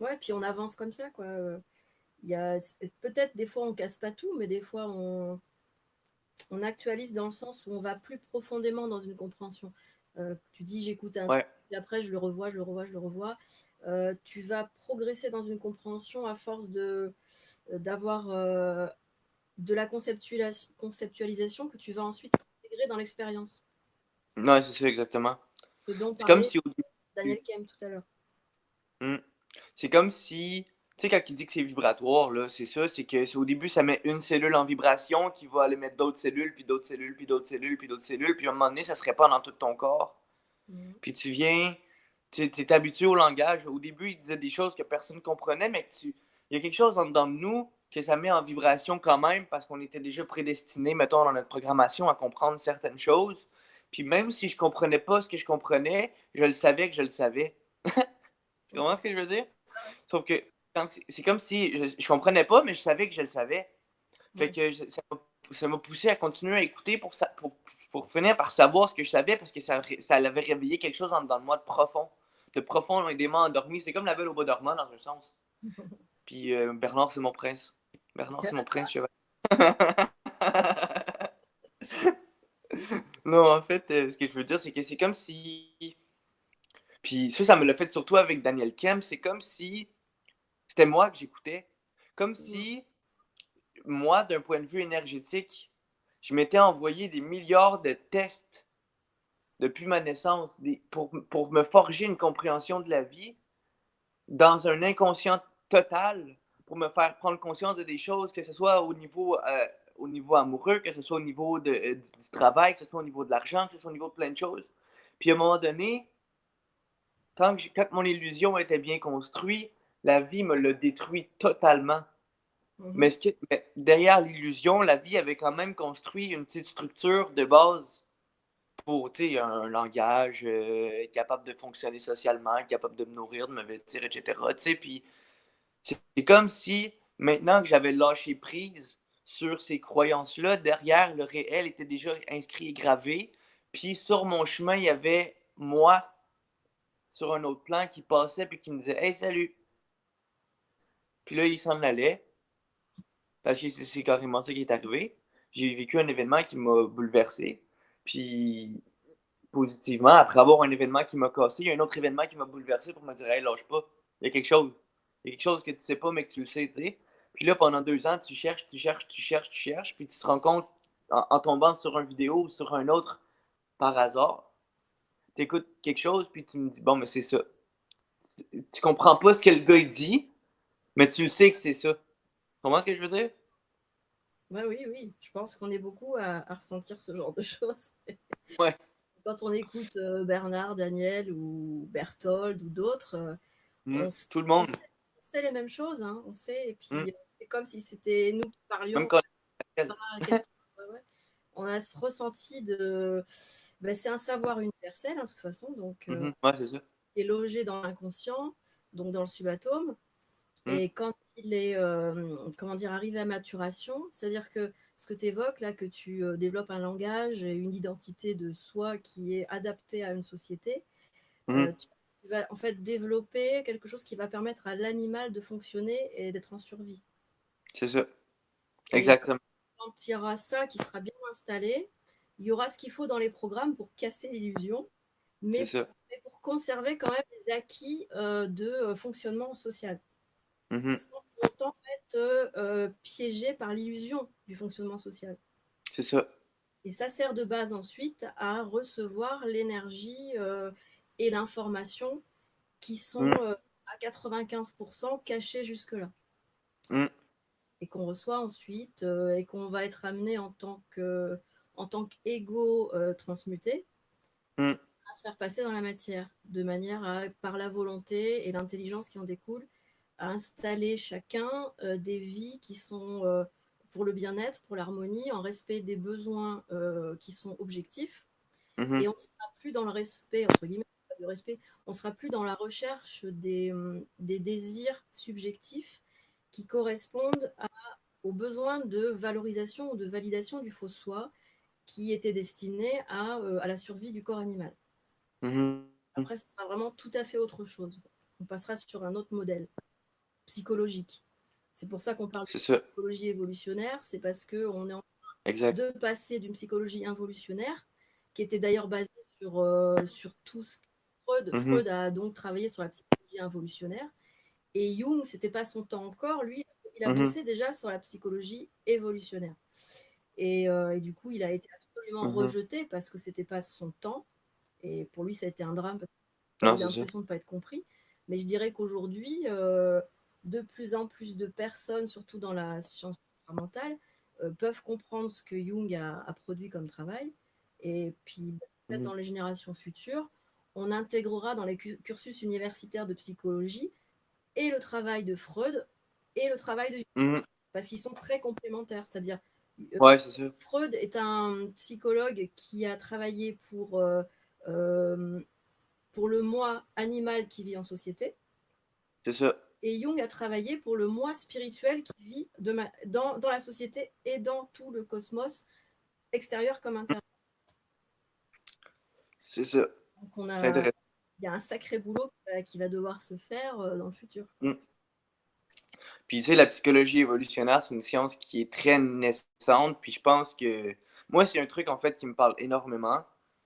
Ouais, puis on avance comme ça, quoi. Il y a... Peut-être des fois on casse pas tout, mais des fois on actualise dans le sens où on va plus profondément dans une compréhension. Tu dis j'écoute un truc, Ouais. puis après je le revois, je le revois, je le revois. Tu vas progresser dans une compréhension à force d'avoir de la conceptualisation que tu vas ensuite intégrer dans l'expérience. Ouais, c'est ça, exactement. Ce dont C'est comme parlait si au Daniel début. Kem tout à l'heure. Hmm. C'est comme si. Tu sais, quand il dit que c'est vibratoire, là, c'est ça, c'est que au début, ça met une cellule en vibration qui va aller mettre d'autres cellules, puis d'autres cellules, puis d'autres cellules, puis d'autres cellules, puis à un moment donné, ça se répand dans tout ton corps. Mhm. Puis tu viens, tu es habitué au langage. Au début, il disait des choses que personne ne comprenait, mais il y a quelque chose en dedans de nous que ça met en vibration quand même parce qu'on était déjà prédestiné, mettons, dans notre programmation à comprendre certaines choses. Puis même si je comprenais pas ce que je comprenais, je le savais que je le savais. Tu comprends ce que je veux dire? Sauf que c'est comme si je comprenais pas, mais je savais que je le savais. Fait Ouais. que ça m'a poussé à continuer à écouter pour finir par savoir ce que je savais parce que ça avait réveillé quelque chose dans moi de profond aisément endormi. C'est comme la belle au bois dormant dans un sens. Puis Bernard, c'est mon prince. Bernard, c'est mon prince cheval. Non, en fait, ce que je veux dire, c'est que c'est comme si. Puis ça me l'a fait surtout avec Daniel Kemp. C'est comme si c'était moi que j'écoutais. Comme si moi, d'un point de vue énergétique, je m'étais envoyé des milliards de tests depuis ma naissance pour me forger une compréhension de la vie dans un inconscient total, pour me faire prendre conscience de des choses, que ce soit au niveau amoureux, que ce soit au niveau du travail, que ce soit au niveau de l'argent, que ce soit au niveau de plein de choses. Puis à un moment donné, quand mon illusion était bien construite, la vie me l'a détruit totalement. Mhm. Mais derrière l'illusion, la vie avait quand même construit une petite structure de base pour un langage, être capable de fonctionner socialement, être capable de me nourrir, de me vêtir, etc. Puis c'est comme si maintenant que j'avais lâché prise sur ces croyances-là, derrière le réel était déjà inscrit et gravé. Puis sur mon chemin, il y avait moi sur un autre plan qui passait puis qui me disait Hey, salut. Puis là, il s'en allait parce que c'est carrément ça qui est arrivé. J'ai vécu un événement qui m'a bouleversé. Puis positivement, après avoir un événement qui m'a cassé, il y a un autre événement qui m'a bouleversé pour me dire Hey, lâche pas. Il y a quelque chose. Il y a quelque chose que tu sais pas, mais que tu le sais, tu sais. Puis là, pendant 2 ans, tu cherches, tu cherches, tu cherches, tu cherches, puis tu te rends compte en tombant sur une vidéo ou sur un autre par hasard. Tu écoutes quelque chose, puis tu me dis Bon, mais c'est ça. Tu comprends pas ce que le gars il dit, mais tu le sais que c'est ça. Tu comprends ce que je veux dire? Ouais, oui, oui. Je pense qu'on est beaucoup à ressentir ce genre de choses. Ouais. Quand on écoute Bernard, Daniel ou Berthold ou d'autres, on, s- Tout le on monde. sait les mêmes choses, hein, on sait. Et Mm. puis, c'est comme si c'était nous qui Même parlions quand. à quelqu'un. Ouais, ouais. On a ce ressenti de. Ben, c'est un savoir universel, hein, de toute façon, donc Ouais, c'est ça. qui est logé dans l'inconscient, donc dans le subatome. Mm. Et quand il est, comment dire, arrivé à maturation, c'est-à-dire que ce que tu évoques là, que tu développes un langage et une identité de soi qui est adaptée à une société, Mm. tu vas en fait développer quelque chose qui va permettre à l'animal de fonctionner et d'être en survie. C'est ça. Et Exactement. quand il y aura ça qui sera bien installé, il y aura ce qu'il faut dans les programmes pour casser l'illusion, C'est mais ça. pour conserver quand même les acquis de fonctionnement social, Mhm. sans pour autant être piégé par l'illusion du fonctionnement social. C'est ça. Et ça sert de base ensuite à recevoir l'énergie et l'information qui sont Mm. à 95% cachées jusque-là. Mm. Et qu'on reçoit ensuite et qu'on va être amené en tant qu'ego transmuté Mm. à faire passer dans la matière, de manière à, par la volonté et l'intelligence qui en découle, à installer chacun des vies qui sont pour le bien-être, pour l'harmonie, en respect des besoins qui sont objectifs. Mhm. Et on ne sera plus dans le respect, entre guillemets, du respect, on ne sera plus dans la recherche des désirs subjectifs qui correspondent aux besoins de valorisation ou de validation du faux soi qui était destiné à la survie du corps animal. Mhm. Après, ça sera vraiment tout à fait autre chose. On passera sur un autre modèle psychologique. C'est pour ça qu'on parle C'est de ça. psychologie évolutionnaire, c'est parce qu'on est en Exact. train de passer d'une psychologie involutionnaire, qui était d'ailleurs basée sur tout ce que Freud. Mhm. Freud a donc travaillé sur la psychologie involutionnaire. Et Jung, c'était pas son temps encore, lui, il a Mhm. bossé déjà sur la psychologie évolutionnaire. Et du coup, il a été absolument Mhm. rejeté parce que c'était pas son temps. Et pour lui, ça a été un drame parce qu'il a Non, eu c'est ça. l'impression de ne pas être compris. Mais je dirais qu'aujourd'hui, de plus en plus de personnes, surtout dans la science mentale, peuvent comprendre ce que Jung a produit comme travail. Et puis, peut-être Mhm. dans les générations futures, on intégrera dans les cursus universitaires de psychologie et le travail de Freud et le travail de Jung. Mhm. parce qu'ils sont très complémentaires. C'est-à-dire, Ouais, c'est ça. Freud est un psychologue qui a travaillé pour le moi animal qui vit en société. C'est ça. Et Jung a travaillé pour le moi spirituel qui vit dans la société et dans tout le cosmos, extérieur comme intérieur. C'est ça. Donc C'est intéressant. il y a un sacré boulot qui va devoir se faire dans le futur. Puis, tu sais, la psychologie évolutionnaire, c'est une science qui est très naissante. Puis, je pense que moi, c'est un truc, en fait, qui me parle énormément.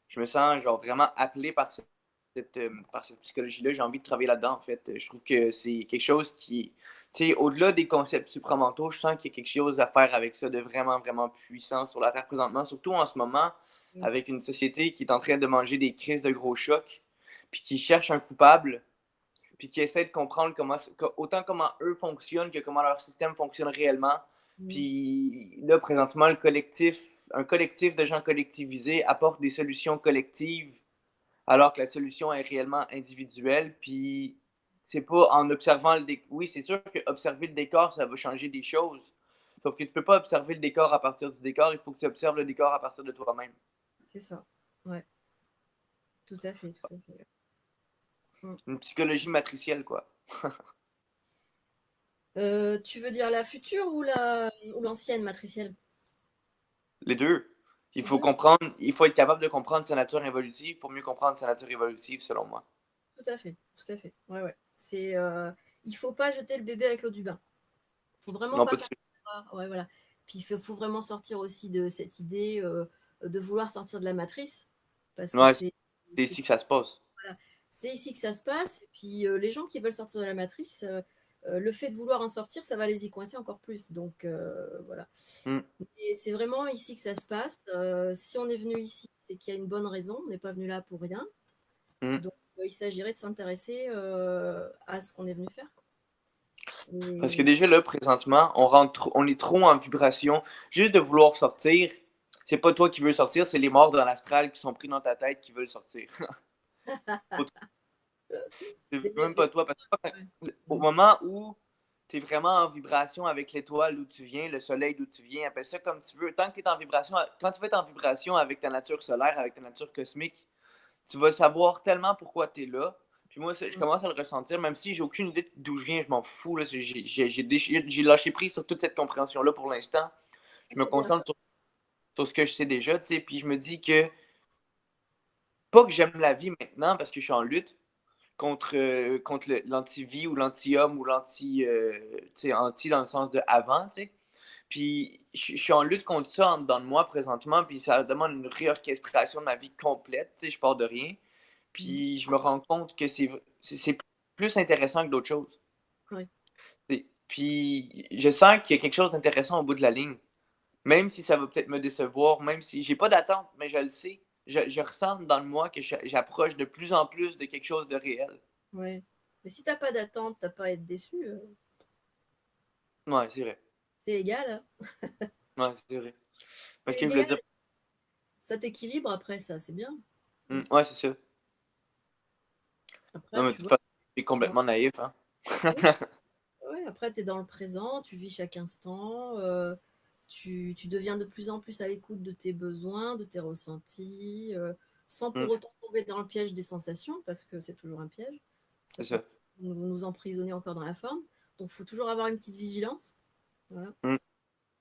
Je me sens, genre, vraiment appelé par cette psychologie-là. J'ai envie de travailler là-dedans, en fait. Je trouve que c'est quelque chose qui, tu sais, au-delà des concepts supramentaux, je sens qu'il y a quelque chose à faire avec ça de vraiment, vraiment puissant sur la Terre présentement, surtout en ce moment, avec une société qui est en train de manger des crises de gros chocs, puis qui cherche un coupable, puis qui essaient de comprendre autant comment eux fonctionnent que comment leur système fonctionne réellement. Puis là, présentement, un collectif de gens collectivisés apporte des solutions collectives alors que la solution est réellement individuelle. Puis c'est pas en observant le décor. Oui, c'est sûr que observer le décor, ça va changer des choses. Sauf que tu peux pas observer le décor à partir du décor, il faut que tu observes le décor à partir de toi-même. C'est ça, ouais. Tout à fait, tout à fait. Une psychologie matricielle, quoi. Tu veux dire la future ou l'ancienne matricielle? Les deux. Les deux. Il faut être capable de comprendre sa nature évolutive pour mieux comprendre sa nature évolutive, selon moi. Tout à fait, tout à fait. Ouais, ouais. Il faut pas jeter le bébé avec l'eau du bain. Faut vraiment Non, pas pas de faire suite. ça. Ouais, voilà. Puis faut vraiment sortir aussi de cette idée de vouloir sortir de la matrice, parce que Ouais, c'est ici que ça se passe. voilà, c'est ici que ça se passe. Et puis les gens qui veulent sortir de la matrice, le fait de vouloir en sortir, ça va les y coincer encore plus. Donc voilà. Mm. Et c'est vraiment ici que ça se passe. Si on est venu ici, c'est qu'il y a une bonne raison. On n'est pas venu là pour rien. Mm. Donc il s'agirait de s'intéresser à ce qu'on est venu faire. Parce que Et... déjà, là, présentement, on est trop en vibration. Juste de vouloir sortir, c'est pas toi qui veux sortir, c'est les morts dans l'astral qui sont pris dans ta tête qui veulent sortir. C'est même pas toi. Parce que au moment où tu es vraiment en vibration avec l'étoile d'où tu viens, le soleil d'où tu viens, appelle ça comme tu veux. Tant que tu es en vibration, quand tu vas être en vibration avec ta nature solaire, avec ta nature cosmique, tu vas savoir tellement pourquoi tu es là. Puis moi, je commence à le ressentir, même si j'ai aucune idée d'où je viens, je m'en fous. J'ai lâché prise sur toute cette compréhension-là pour l'instant. Je me concentre sur ce que je sais déjà, tu sais, puis je me dis que, pas que j'aime la vie maintenant parce que je suis en lutte contre l'anti-vie ou l'anti-homme ou anti dans le sens de avant, tu sais. Puis je suis en lutte contre ça en dedans de moi présentement, puis ça demande une réorchestration de ma vie complète, tu sais, je pars de rien. Puis je me rends compte que c'est plus intéressant que d'autres choses. Oui. Puis je sens qu'il y a quelque chose d'intéressant au bout de la ligne. Même si ça va peut-être me décevoir, même si j'ai pas d'attente, mais je le sais. Je ressens dans le moi que j'approche de plus en plus de quelque chose de réel. Ouais. Mais si t'as pas d'attente, t'as pas à être déçu. Ouais, c'est vrai. C'est égal. Hein. Ouais, c'est vrai. C'est Parce que je voulais égal. dire. Ça t'équilibre après, ça, c'est bien. Ouais, c'est ça. Non, Après, mais de tu toute vois. façon, c'est complètement naïf, hein. Oui, ouais, après, tu es dans le présent, tu vis chaque instant, tu deviens de plus en plus à l'écoute de tes besoins, de tes ressentis, sans pour Mm, autant tomber dans le piège des sensations, parce que c'est toujours un piège. c'est Ça peut ça. nous emprisonner encore dans la forme. Donc, il faut toujours avoir une petite vigilance. Voilà. Mm. Pour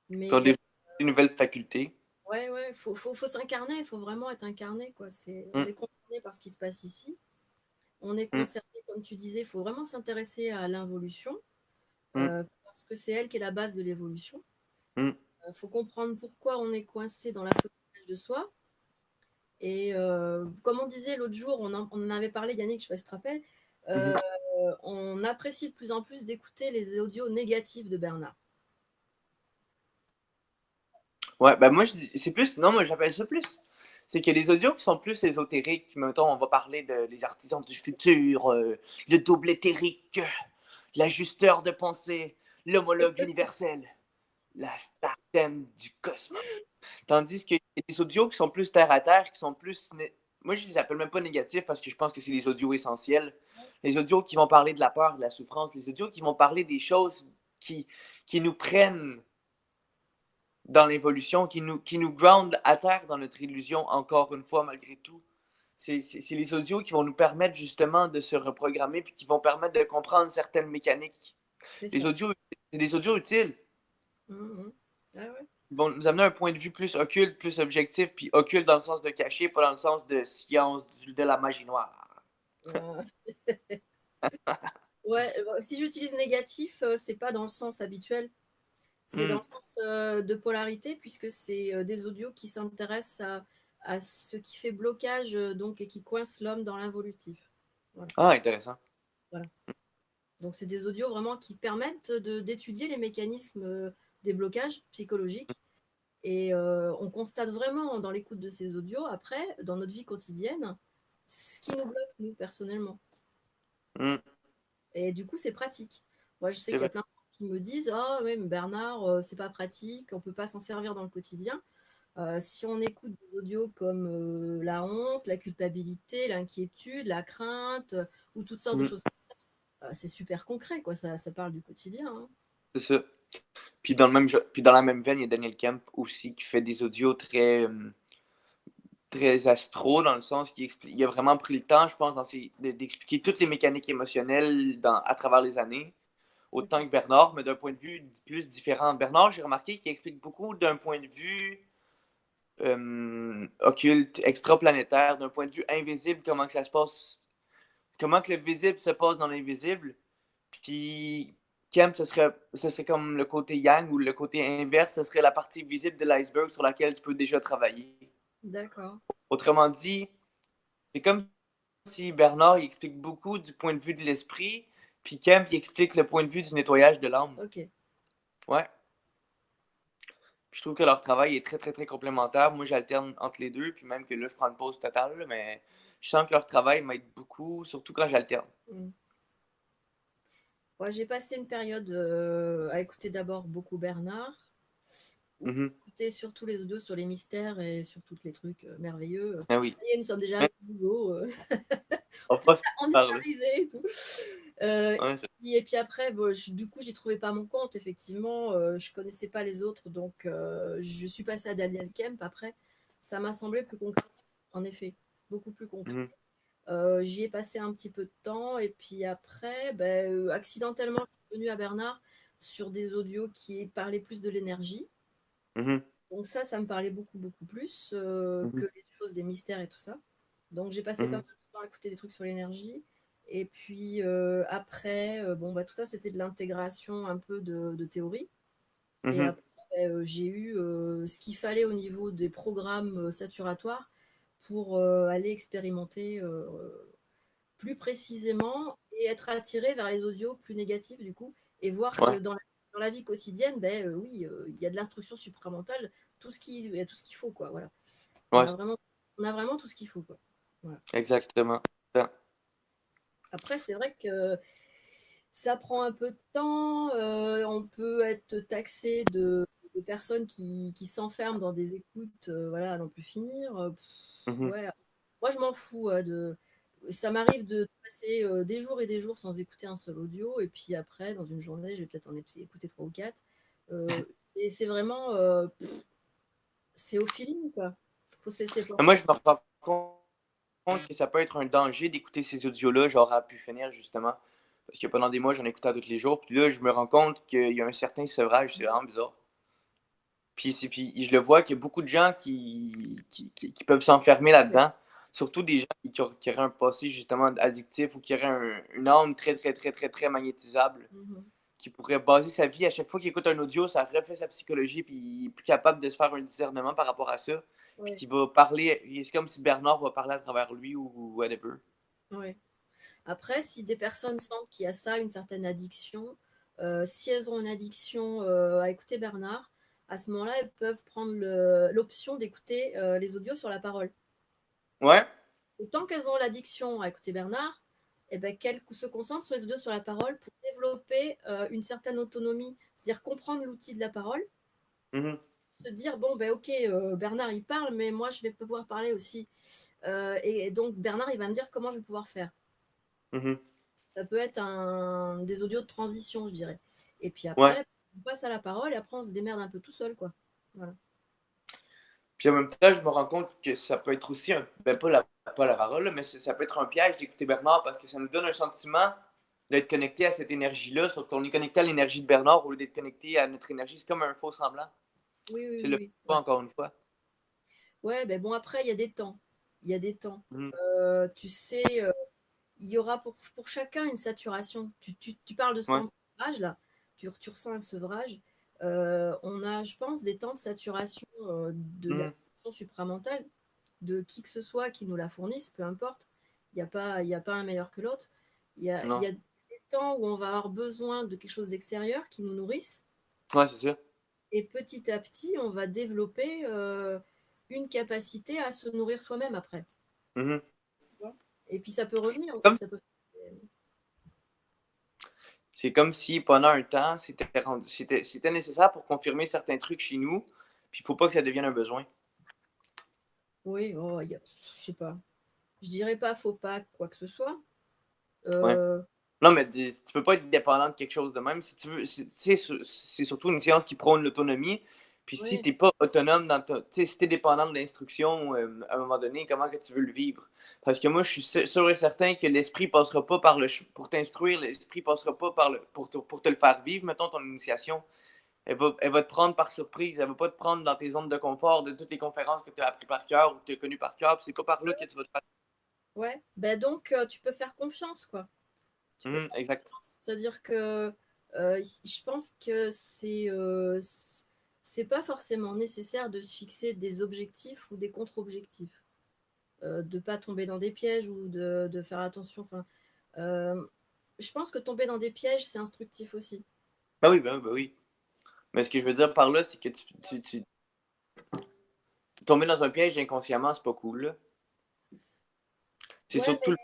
Mais développer de nouvelles facultés. ouais, ouais, faut s'incarner, il faut vraiment être incarné, quoi. On Mm, est concerné par ce qui se passe ici. On est mm, concerné, comme tu disais, il faut vraiment s'intéresser à l'involution, mm, parce que c'est elle qui est la base de l'évolution. mm, Il faut comprendre pourquoi on est coincé dans la faute de soi. Et comme on disait l'autre jour, on en avait parlé, Yannick, je ne sais pas si tu te rappelles, mhm. on apprécie de plus en plus d'écouter les audios négatifs de Bernard. Ouais, ben moi, c'est plus. Non, moi, j'appelle ça plus. C'est qu'il y a des audios qui sont plus ésotériques. Mettons, on va parler des artisans du futur, le double éthérique, l'ajusteur de pensée, l'homologue universel, la star thème du cosmos. Tandis qu'il y a des audios qui sont plus terre à terre, qui sont plus. Moi, je les appelle même pas négatifs parce que je pense que c'est des audios essentiels. Les audios qui vont parler de la peur, de la souffrance, les audios qui vont parler des choses qui nous prennent dans l'évolution, qui nous ground à terre dans notre illusion, encore une fois, malgré tout. C'est les audios qui vont nous permettre justement de se reprogrammer puis qui vont permettre de comprendre certaines mécaniques. C'est Les ça. audios, c'est des audios utiles. Mhm. Ah ouais. Ils vont nous amener un point de vue plus occulte, plus objectif, puis occulte dans le sens de caché, pas dans le sens de science, de la magie noire. Ah. Ouais, si j'utilise négatif, c'est pas dans le sens habituel, c'est dans Hmm. le sens de polarité, puisque c'est des audios qui s'intéressent à ce qui fait blocage donc, et qui coince l'homme dans l'involutif. Voilà. Ah, intéressant. Voilà. Donc, c'est des audios vraiment qui permettent d'étudier les mécanismes des blocages psychologiques. Et on constate vraiment dans l'écoute de ces audios, après, dans notre vie quotidienne, ce qui nous bloque, nous, personnellement. Hmm. Et du coup, c'est pratique. Moi, je sais C'est qu'il y a vrai. plein de gens qui me disent ah, ouais, mais Bernard, c'est pas pratique, on peut pas s'en servir dans le quotidien. Si on écoute des audios comme la honte, la culpabilité, l'inquiétude, la crainte, ou toutes sortes de Hmm. choses, c'est super concret, quoi. Ça parle du quotidien. Hein. C'est ça. Puis puis dans la même veine, il y a Daniel Kemp aussi qui fait des audios très astro, dans le sens qu'il a vraiment pris le temps, je pense, d'expliquer toutes les mécaniques émotionnelles à travers les années, autant que Bernard, mais d'un point de vue plus différent. Bernard, j'ai remarqué qu'il explique beaucoup d'un point de vue occulte, extraplanétaire, d'un point de vue invisible, comment que ça se passe, comment que le visible se passe dans l'invisible. Puis Kemp, ce serait comme le côté yang ou le côté inverse, ce serait la partie visible de l'iceberg sur laquelle tu peux déjà travailler. D'accord. Autrement dit, c'est comme si Bernard il explique beaucoup du point de vue de l'esprit, puis Kemp il explique le point de vue du nettoyage de l'âme. Ok. Ouais. Puis je trouve que leur travail est très, très, très complémentaire. Moi, j'alterne entre les deux, puis même que là, je prends une pause totale, là, mais je sens que leur travail m'aide beaucoup, surtout quand j'alterne. Mm. Ouais, j'ai passé une période à écouter d'abord beaucoup Bernard, ou Mhm. écouter surtout les audios sur les mystères et sur tous les trucs merveilleux. Ah oui. Ça y est, nous sommes déjà Mais allés au boulot. on va pas se On y est parler. arrivé et tout. Euh, Ouais, et puis après, bon, du coup, j'y trouvais pas mon compte, effectivement. Je connaissais pas les autres, donc je suis passée à Daniel Kemp. Après, ça m'a semblé plus concret, en effet, beaucoup plus concret. mhm. J'y ai passé un petit peu de temps, et puis après, ben, accidentellement, je suis venue à Bernard sur des audios qui parlaient plus de l'énergie. Mhm. Donc ça me parlait beaucoup, beaucoup plus Mhm. que les choses des mystères et tout ça. Donc j'ai passé pas mal Mhm. de temps à écouter des trucs sur l'énergie. Et puis après, bon, bah, tout ça, c'était de l'intégration un peu de théorie. Et Mhm. après, j'ai eu ce qu'il fallait au niveau des programmes saturatoires pour aller expérimenter plus précisément et être attiré vers les audios plus négatifs du coup, et voir que Ouais. dans la vie quotidienne, ben, oui, il y a de l'instruction supramentale, il y a tout ce qu'il faut, quoi. Voilà. On Ouais, a vraiment, on a vraiment tout ce qu'il faut, quoi. Voilà. exactement. Ça. Après, c'est vrai que ça prend un peu de temps. On peut être taxé de personnes qui s'enferment dans des écoutes, voilà, à n'en plus finir. Mhm. Ouais. Moi, je m'en fous. Ça m'arrive de passer des jours et des jours sans écouter un seul audio, et puis après, dans une journée, je vais peut-être en écouter trois ou quatre. Euh, et c'est vraiment, c'est au feeling, quoi. Faut se laisser Mais moi, porter. je me rends compte que ça peut être un danger d'écouter ces audios-là, genre à pu finir, justement. Parce que pendant des mois, j'en écoutais tous les jours. Puis là, je me rends compte qu'il y a un certain sevrage. C'est vraiment bizarre. Puis je le vois qu'il y a beaucoup de gens qui peuvent s'enfermer Ouais. là-dedans. Surtout des gens qui auraient un passé justement addictif ou qui auraient une âme très, très, très, très, très magnétisable. Mhm. Qui pourrait baser sa vie à chaque fois qu'il écoute un audio, ça refait sa psychologie, puis il est plus capable de se faire un discernement par rapport à ça. Puis Ouais. qui va parler, c'est comme si Bernard va parler à travers lui ou whatever. Ouais. Après, si des personnes sentent qu'il y a ça, une certaine addiction, si elles ont une addiction à écouter Bernard, à ce moment-là, elles peuvent prendre l'option d'écouter les audios sur la parole. Ouais. Et tant qu'elles ont l'addiction à écouter Bernard, eh ben, qu'elles se concentrent sur les audios sur la parole pour développer une certaine autonomie, c'est-à-dire comprendre l'outil de la parole, Mhm. se dire, bon, ben ok, Bernard, il parle, mais moi, je vais pouvoir parler aussi. Et donc, Bernard, il va me dire comment je vais pouvoir faire. Mhm. Ça peut être des audios de transition, je dirais. Et puis Ouais. après, on passe à la parole et après, on se démerde un peu tout seul, quoi. Voilà. Puis en même temps, je me rends compte que ça peut être aussi, pas la parole, là, mais ça peut être un piège d'écouter Bernard parce que ça nous donne un sentiment d'être connecté à cette énergie-là, sauf qu'on est connecté à l'énergie de Bernard au lieu d'être connecté à notre énergie. C'est comme un faux semblant. Oui, oui, C'est oui, le oui. faux, Ouais. encore une fois. Ouais, ben bon, après, il y a des temps. Il y a des temps. Mhm. Tu sais, il y aura pour chacun une saturation. Tu parles de ce Ouais. temps de sevrage, là. Tu ressens un sevrage. On a, je pense, des temps de saturation de Mhm. l'instruction supramentale, de qui que ce soit qui nous la fournisse, peu importe. Il y a pas un meilleur que l'autre. Il y a Non. des temps où on va avoir besoin de quelque chose d'extérieur qui nous nourrisse. Ouais, c'est ça. Et petit à petit, on va développer une capacité à se nourrir soi-même après. Mhm. Et puis ça peut revenir aussi. Comme Ça peut... C'est comme si pendant un temps, c'était nécessaire pour confirmer certains trucs chez nous, puis il faut pas que ça devienne un besoin. Oui, oh, je sais pas. Je dirais pas faut pas quoi que ce soit. Ouais. Euh, Non, mais tu peux pas être dépendant de quelque chose de même. Si tu veux, c'est surtout une science qui prône l'autonomie. Puis si oui, t'es pas autonome si t'es dépendant de l'instruction, à un moment donné, comment que tu veux le vivre? Parce que moi, je suis sûr et certain que l'esprit passera pas par pour t'instruire, l'esprit passera pas pour te le faire vivre, mettons, ton initiation. Elle va te prendre par surprise. Elle va pas te prendre dans tes zones de confort de toutes les conférences que tu as appris par cœur ou que tu as connues par cœur. Puis c'est pas par là que tu vas te faire. ouais. Ben donc tu peux faire confiance, quoi. Tu peux faire Exact. confiance. C'est-à-dire que je pense que c'est pas forcément nécessaire de se fixer des objectifs ou des contre-objectifs. De pas tomber dans des pièges ou de faire attention. Enfin, euh, je pense que tomber dans des pièges, c'est instructif aussi. Ben oui. Mais ce que je veux dire par là, c'est que tomber dans un piège inconsciemment, c'est pas cool, là. C'est Ouais, mais surtout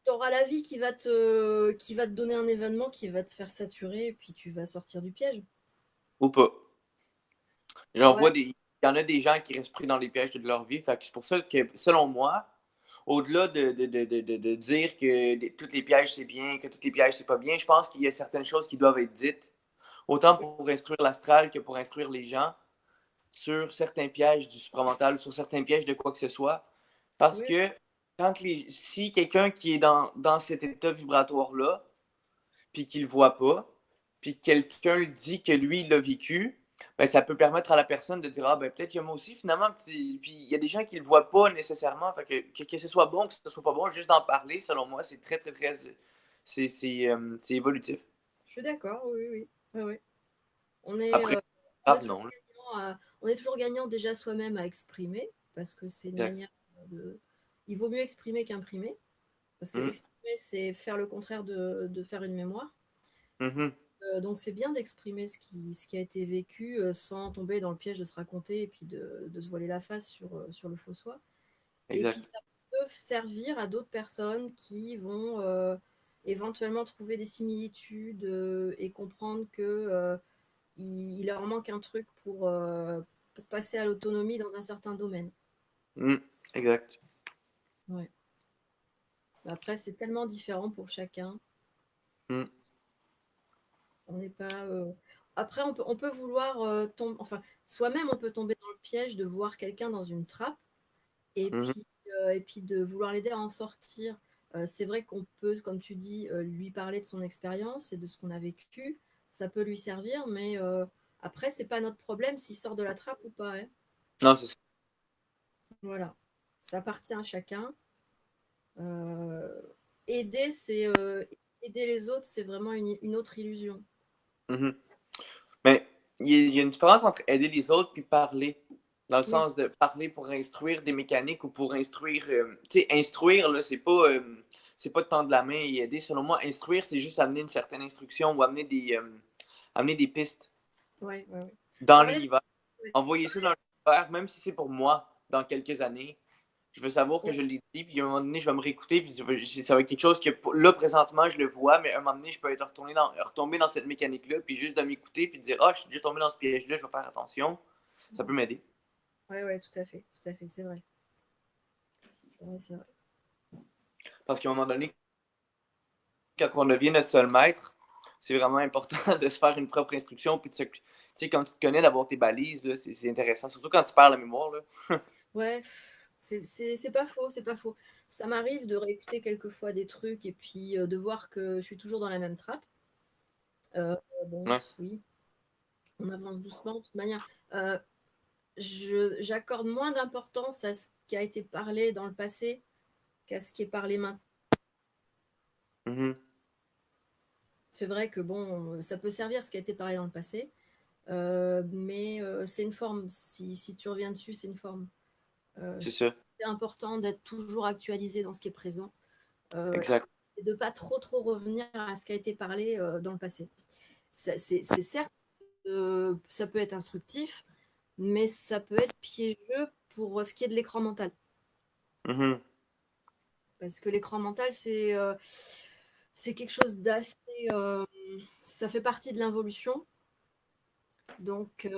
tu auras la vie qui va te donner un événement qui va te faire saturer et puis tu vas sortir du piège. ou pas. J'en Ouais, vois il y en a des gens qui restent pris dans les pièges toute leur vie. Fait que c'est pour ça que, selon moi, au-delà de dire que tous les pièges c'est bien, que tous les pièges c'est pas bien, je pense qu'il y a certaines choses qui doivent être dites, autant pour instruire l'astral que pour instruire les gens sur certains pièges du supramental, sur certains pièges de quoi que ce soit. Parce oui, que si quelqu'un qui est dans cet état vibratoire-là, puis qu'il le voit pas, puis quelqu'un le dit que lui, il l'a vécu, ben, ça peut permettre à la personne de dire, ah ben peut-être que moi aussi, finalement, puis il y a des gens qui le voient pas nécessairement, fait que ce soit bon, que ce soit pas bon, juste d'en parler, selon moi, c'est très, très, très, c'est évolutif. je suis d'accord, oui, oui, oui, oui. On est, Après, euh, on est grave, toujours non, là. gagnant déjà soi-même à exprimer, parce que c'est une Exact. manière de... Il vaut mieux exprimer qu'imprimer, parce que Mhm. exprimer, c'est faire le contraire de faire une mémoire. Mhm. Donc c'est bien d'exprimer ce qui a été vécu sans tomber dans le piège de se raconter et puis de se voiler la face sur le faux soi. Et puis Exact. ça peut servir à d'autres personnes qui vont éventuellement trouver des similitudes et comprendre que il leur manque un truc pour passer à l'autonomie dans un certain domaine. Mhm. Exact. Ouais. Après, c'est tellement différent pour chacun. Mhm. On n'est pas. Après, on peut vouloir tomber. Enfin, soi-même, on peut tomber dans le piège de voir quelqu'un dans une trappe Mhm. et puis de vouloir l'aider à en sortir. C'est vrai qu'on peut, comme tu dis, lui parler de son expérience et de ce qu'on a vécu. Ça peut lui servir, mais après, c'est pas notre problème s'il sort de la trappe ou pas, hein. Non, c'est ça. Voilà. Ça appartient à chacun. Euh, aider, aider les autres, c'est vraiment une autre illusion. Mhm. Mais il y a une différence entre aider les autres puis parler. Dans le Oui, sens de parler pour instruire des mécaniques ou pour instruire. Tu sais, instruire, là, c'est pas de tendre la main et aider. Selon moi, instruire, c'est juste amener une certaine instruction ou amener des pistes ouais, ouais, ouais. dans Parler, l'univers. ouais, Envoyer ça dans l'univers, même si c'est pour moi, dans quelques années. Je veux savoir que ouais, je l'ai dit, puis à un moment donné, je vais me réécouter, puis ça va être quelque chose que là, présentement, je le vois, mais à un moment donné, je peux être retomber dans cette mécanique-là, puis juste de m'écouter, puis de dire, ah, je suis déjà tombé dans ce piège-là, je vais faire attention. Ça peut m'aider. ouais, ouais, tout à fait, c'est vrai. C'est vrai, c'est vrai. Parce qu'à un moment donné, quand on devient notre seul maître, c'est vraiment important de se faire une propre instruction. Puis, tu sais, quand tu te connais, d'avoir tes balises, là, c'est intéressant. Surtout quand tu perds la mémoire. Là. Ouais, c'est pas faux, c'est pas faux. Ça m'arrive de réécouter quelquefois des trucs et puis de voir que je suis toujours dans la même trappe. Bon, Ouais. oui, on avance doucement de toute manière. J'accorde moins d'importance à ce qui a été parlé dans le passé qu'à ce qui est parlé maintenant. Mhm. C'est vrai que bon, ça peut servir ce qui a été parlé dans le passé, mais c'est une forme. Si tu reviens dessus, c'est une forme. C'est ça. C'est important d'être toujours actualisé dans ce qui est présent Exact. et de pas trop revenir à ce qui a été parlé dans le passé. C'est certes, ça peut être instructif, mais ça peut être piégeux pour ce qui est de l'écran mental. Mhm. Parce que l'écran mental, c'est quelque chose d'assez... ça fait partie de l'involution. Donc,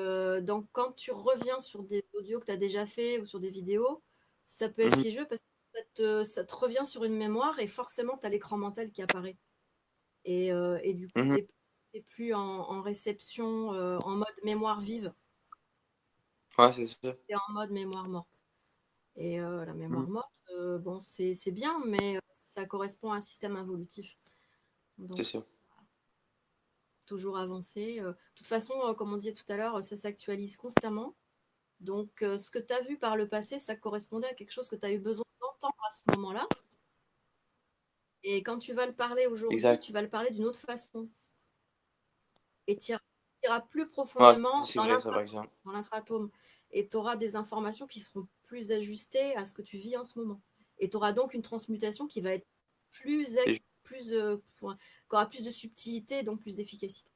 quand tu reviens sur des audios que tu as déjà fait ou sur des vidéos, ça peut être Mhm. piégeux parce que ça te revient sur une mémoire et forcément, tu as l'écran mental qui apparaît. Et du coup, Mhm. tu n'es plus en réception, en mode mémoire vive, Ouais, c'est ça. tu es en mode mémoire morte. Et la Mhm. mémoire morte, bon, c'est bien, mais ça correspond à un système involutif. C'est Donc, ça. toujours avancer. De toute façon, comme on disait tout à l'heure, ça s'actualise constamment. Donc, ce que tu as vu par le passé, ça correspondait à quelque chose que tu as eu besoin d'entendre à ce moment-là. Et quand tu vas le parler aujourd'hui, Exact. tu vas le parler d'une autre façon. Et tu iras plus Ouais, profondément c'est vrai, ça, par exemple. dans l'intratome. Et tu auras des informations qui seront plus ajustées à ce que tu vis en ce moment. Et tu auras donc une transmutation qui va être plus, C'est- plus, qui aura plus de subtilité et donc plus d'efficacité.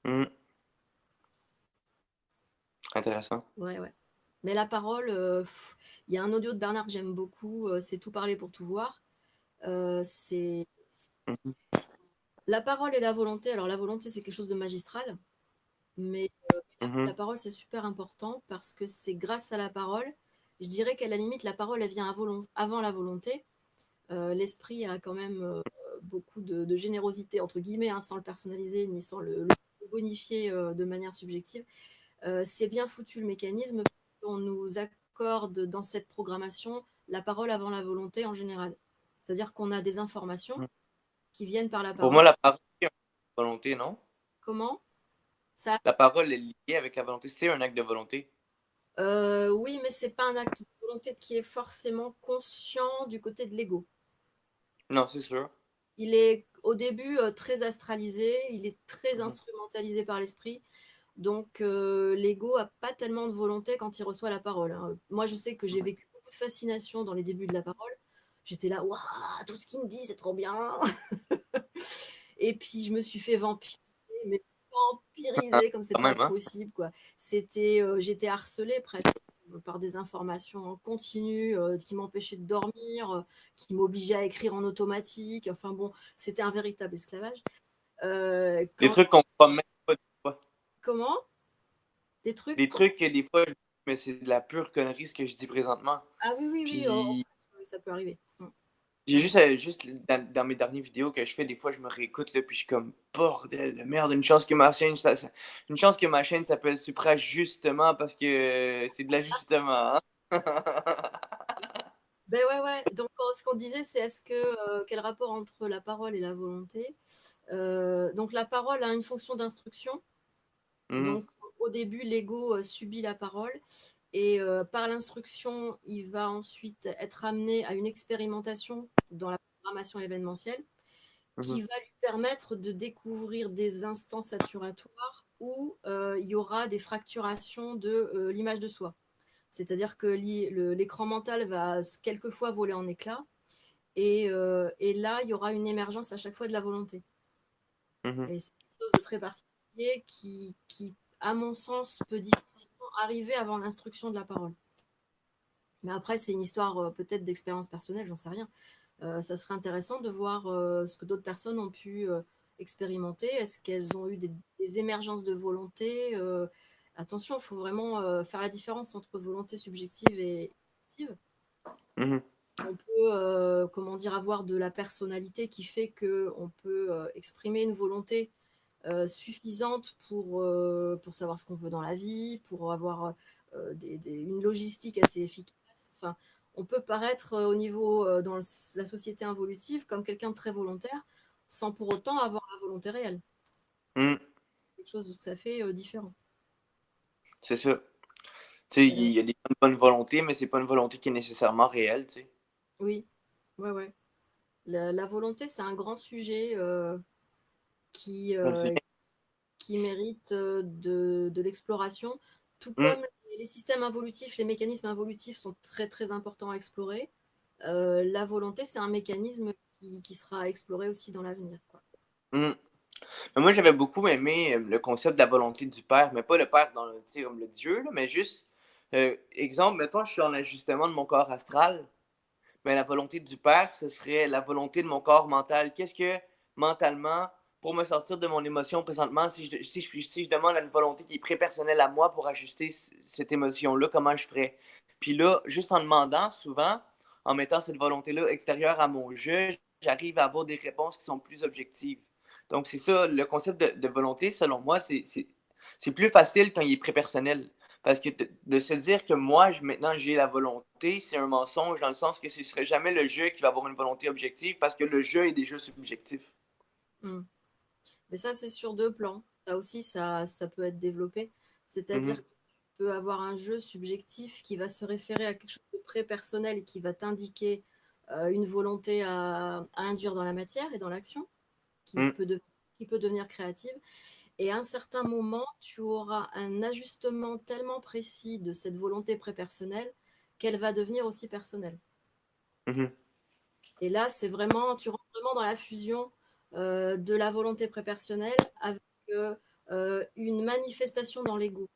Mhm. Intéressant. Ouais, ouais. Mais la parole, il y a un audio de Bernard que j'aime beaucoup, c'est Tout parler pour tout voir. C'est Mhm. la parole et la volonté. Alors la volonté, c'est quelque chose de magistral, mais la Mhm. parole, c'est super important parce que c'est grâce à la parole. Je dirais qu'à la limite, la parole, elle vient avant la volonté. L'esprit a quand même beaucoup de générosité, entre guillemets, hein, sans le personnaliser ni sans le bonifier de manière subjective. C'est bien foutu le mécanisme. On nous accorde dans cette programmation la parole avant la volonté en général. C'est-à-dire qu'on a des informations Mhm. qui viennent par la Pour moi, parole. la parole, c'est une volonté, non? Comment ça La parole est liée avec la volonté. C'est un acte de volonté. Oui, mais c'est pas un acte de volonté qui est forcément conscient du côté de l'ego. Non, c'est sûr. Il est au début très astralisé, il est très Mhm. instrumentalisé par l'esprit. Donc l'ego a pas tellement de volonté quand il reçoit la parole, hein. Moi, je sais que j'ai vécu beaucoup de fascination dans les débuts de la parole. J'étais là, waouh, tout ce qu'il me dit, c'est trop bien. Et puis je me suis fait vampiriser, mais vampiriser comme c'est Quand pas même, hein? possible, quoi. J'étais harcelée presque par des informations en continu qui m'empêchaient de dormir, qui m'obligeaient à écrire en automatique. Enfin bon, c'était un véritable esclavage. Des Quand trucs qu'on croit même pas des fois. comment des trucs Des trucs que des fois, mais c'est de la pure connerie ce que je dis présentement. Ah oui, oui, oui, Puis ça peut arriver. j'ai juste dans mes dernières vidéos que je fais, des fois, je me réécoute, là, puis je suis comme, bordel de merde, une chance que ma chaîne s'appelle Supra justement parce que c'est de l'ajustement, hein? Ben ouais, ouais. Donc, ce qu'on disait, c'est quel rapport entre la parole et la volonté? Donc, la parole a une fonction d'instruction. Mhm. Donc, au début, l'ego subit la parole et par l'instruction, il va ensuite être amené à une expérimentation dans la programmation événementielle Mhm. qui va lui permettre de découvrir des instants saturatoires où il y aura des fracturations de l'image de soi. C'est-à-dire que l'écran mental va quelquefois voler en éclats et là, il y aura une émergence à chaque fois de la volonté. Mhm. Et c'est quelque chose de très particulier qui, à mon sens, peut difficilement arriver avant l'instruction de la parole. Mais après, c'est une histoire peut-être d'expérience personnelle, j'en sais rien. Ça serait intéressant de voir ce que d'autres personnes ont pu expérimenter. Est-ce qu'elles ont eu des émergences de volonté Attention, il faut vraiment faire la différence entre volonté subjective et objective. Mhm. On peut, comment dire, avoir de la personnalité qui fait qu'on peut exprimer une volonté suffisante pour savoir ce qu'on veut dans la vie, pour avoir une logistique assez efficace. Enfin, on peut paraître au niveau dans la société involutive comme quelqu'un de très volontaire sans pour autant avoir la volonté réelle. Hmm, Quelque chose de tout à fait différent. c'est ça. Tu sais, il Euh, y a des bonnes volontés, mais c'est pas une volonté qui est nécessairement réelle, tu sais. oui, ouais, ouais. La volonté, c'est un grand sujet qui, qui mérite de l'exploration, tout Hmm, comme les systèmes involutifs, les mécanismes involutifs sont très très importants à explorer. La volonté, c'est un mécanisme qui sera exploré aussi dans l'avenir, quoi. hmm. Mais moi, j'avais beaucoup aimé le concept de la volonté du Père, mais pas le Père dans le, tu sais, comme le Dieu, là, mais juste, exemple, mettons, je suis en ajustement de mon corps astral, mais la volonté du Père, ce serait la volonté de mon corps mental. Qu'est-ce que, mentalement, pour me sortir de mon émotion présentement, si je demande à une volonté qui est très-personnelle à moi pour ajuster cette émotion-là, comment je ferais? Puis là, juste en demandant, souvent, en mettant cette volonté-là extérieure à mon jeu, j'arrive à avoir des réponses qui sont plus objectives. Donc, c'est ça, le concept de volonté, selon moi, c'est plus facile quand il est très-personnel. Parce que de se dire que moi, maintenant, j'ai la volonté, c'est un mensonge dans le sens que ce ne serait jamais le jeu qui va avoir une volonté objective parce que le jeu est déjà subjectif. Mm. Mais ça, c'est sur deux plans. Ça aussi, ça peut être développé. C'est-à-dire Mhm. que tu peux avoir un jeu subjectif qui va se référer à quelque chose de très personnel et qui va t'indiquer une volonté à induire dans la matière et dans l'action, qui Mhm. peut, qui peut devenir créative. Et à un certain moment, tu auras un ajustement tellement précis de cette volonté prépersonnelle qu'elle va devenir aussi personnelle. Mhm. Et là, c'est vraiment, tu rentres vraiment dans la fusion de la volonté prépersonnelle avec une manifestation dans l'ego.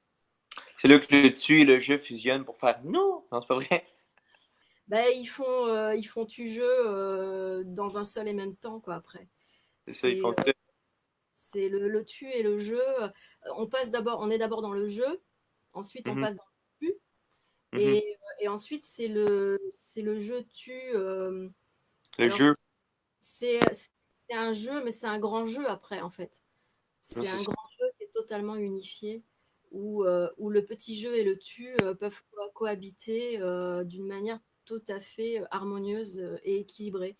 C'est là que le tu et le je fusionnent pour faire non, non, c'est pas vrai. Ben, ils font tu jeu dans un seul et même temps, quoi, après. C'est ça, ils C'est font tout. c'est le tu et le jeu. On est d'abord dans le jeu, ensuite on Mhm. passe dans le tu, Mhm. et ensuite c'est le jeu tu. Le Alors, jeu, c'est un jeu, mais c'est un grand jeu après, en fait. non, C'est c'est un ça. grand jeu qui est totalement unifié, où le petit jeu et le tu peuvent cohabiter d'une manière tout à fait harmonieuse et équilibrée.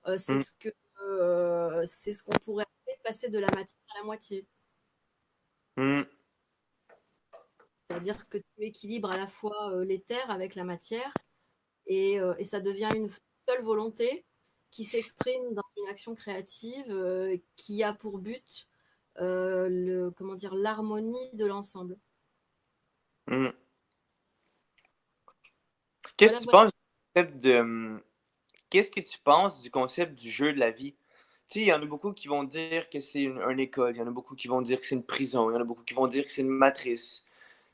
Mhm. C'est ce qu'on pourrait appeler passer de la matière à la moitié. Mhm. C'est-à-dire que tu équilibres à la fois l'éther avec la matière et ça devient une seule volonté qui s'exprime dans une action créative qui a pour but comment dire, l'harmonie de l'ensemble. Mhm. Qu'est-ce Voilà, que tu voilà. penses du concept de, qu'est-ce que tu penses du concept du jeu de la vie? Tu sais, il y en a beaucoup qui vont dire que c'est une école, il y en a beaucoup qui vont dire que c'est une prison, il y en a beaucoup qui vont dire que c'est une matrice.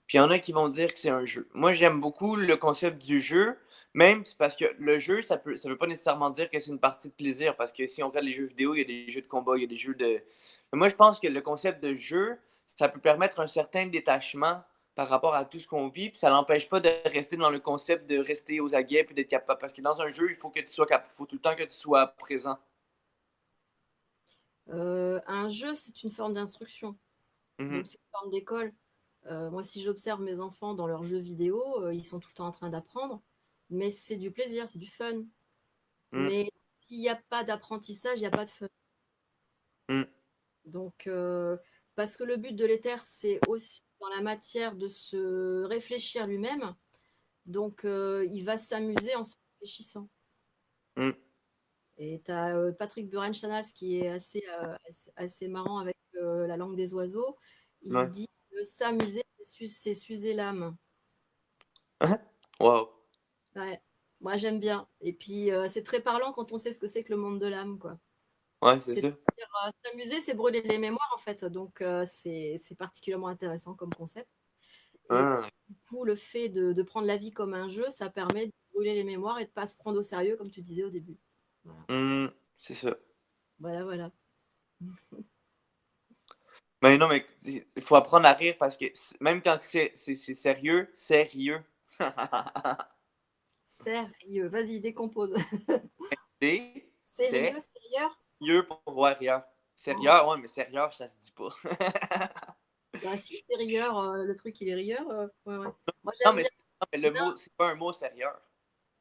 Puis il y en a qui vont dire que c'est un jeu. Moi, j'aime beaucoup le concept du jeu, même c'est parce que le jeu, ça veut pas nécessairement dire que c'est une partie de plaisir, parce que si on regarde les jeux vidéo, il y a des jeux de combat, il y a des jeux de... Mais moi, je pense que le concept de jeu, ça peut permettre un certain détachement par rapport à tout ce qu'on vit, puis ça n'empêche pas de rester dans le concept de rester aux aguets, puis d'être capable. Parce que dans un jeu, il faut que tu sois capable, il faut tout le temps que tu sois présent. Un jeu, c'est une forme d'instruction, Mhm. donc c'est une forme d'école. Moi, si j'observe mes enfants dans leurs jeux vidéo, ils sont tout le temps en train d'apprendre, mais c'est du plaisir, c'est du fun. Mhm. Mais s'il n'y a pas d'apprentissage, il n'y a pas de fun. Mhm. Donc, parce que le but de l'éther, c'est aussi dans la matière de se réfléchir lui-même. Donc, il va s'amuser en se réfléchissant. Mhm. Et tu as Patrick Burenchanas qui est assez marrant avec la langue des oiseaux. Il Ouais. dit que s'amuser, c'est s'user l'âme. Wow. Ouais, moi j'aime bien. Et puis, c'est très parlant quand on sait ce que c'est que le monde de l'âme, quoi. Ouais, c'est ça. C'est-à-dire, s'amuser, c'est brûler les mémoires, en fait. Donc, c'est particulièrement intéressant comme concept. Et Ah. du coup, le fait de prendre la vie comme un jeu, ça permet de brûler les mémoires et de ne pas se prendre au sérieux, comme tu disais au début. Voilà, C'est ça. voilà, voilà. Mais non, mais il faut apprendre à rire parce que même quand c'est sérieux, sérieux. Sérieux. Vas-y, décompose. C'est Sérieux, sérieux? sérieux pour ouais, rieur. Oh. Sérieux, ouais, mais sérieux, ça se dit pas. Bah si, c'est rieur, le truc il est rieur. Ouais, ouais. Moi Non, j'aime mais, bien. non, mais le Non, mot, c'est pas un mot sérieux.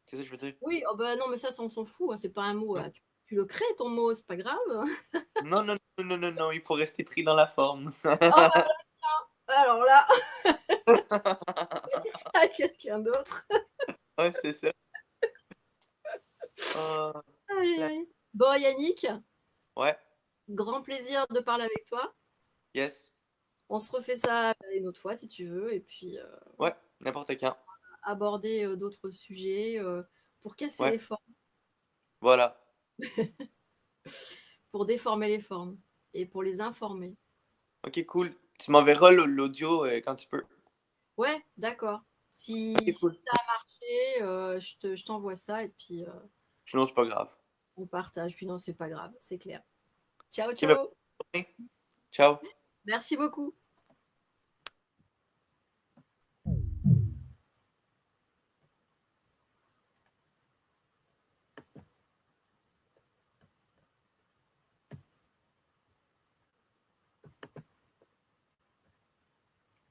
C'est ça que je veux dire. oui, oh bah non, mais ça on s'en fout, hein, c'est pas un mot. Là. Tu le crées ton mot, c'est pas grave. Non, non, non, non, non, non, il faut rester pris dans la forme. Ah bah tiens, alors là, on va dire ça à quelqu'un d'autre. Ouais, c'est ça. Ah, Aïe, aïe, la- aïe. Bon, Yannick, ouais, grand plaisir de parler avec toi. yes. On se refait ça une autre fois si tu veux, et puis Ouais, n'importe quand. aborder d'autres sujets pour casser Ouais, les formes, voilà. pour déformer les formes et pour les informer. Ok, cool. Tu m'enverras l'audio quand tu peux. Ouais, d'accord. Ok, Si cool. ça a marché, je t'envoie ça et puis Sinon, c'est pas grave. on partage. Puis non, c'est pas grave, c'est clair. Ciao, Ok, bah, ciao. bonne journée. Ciao. Merci beaucoup.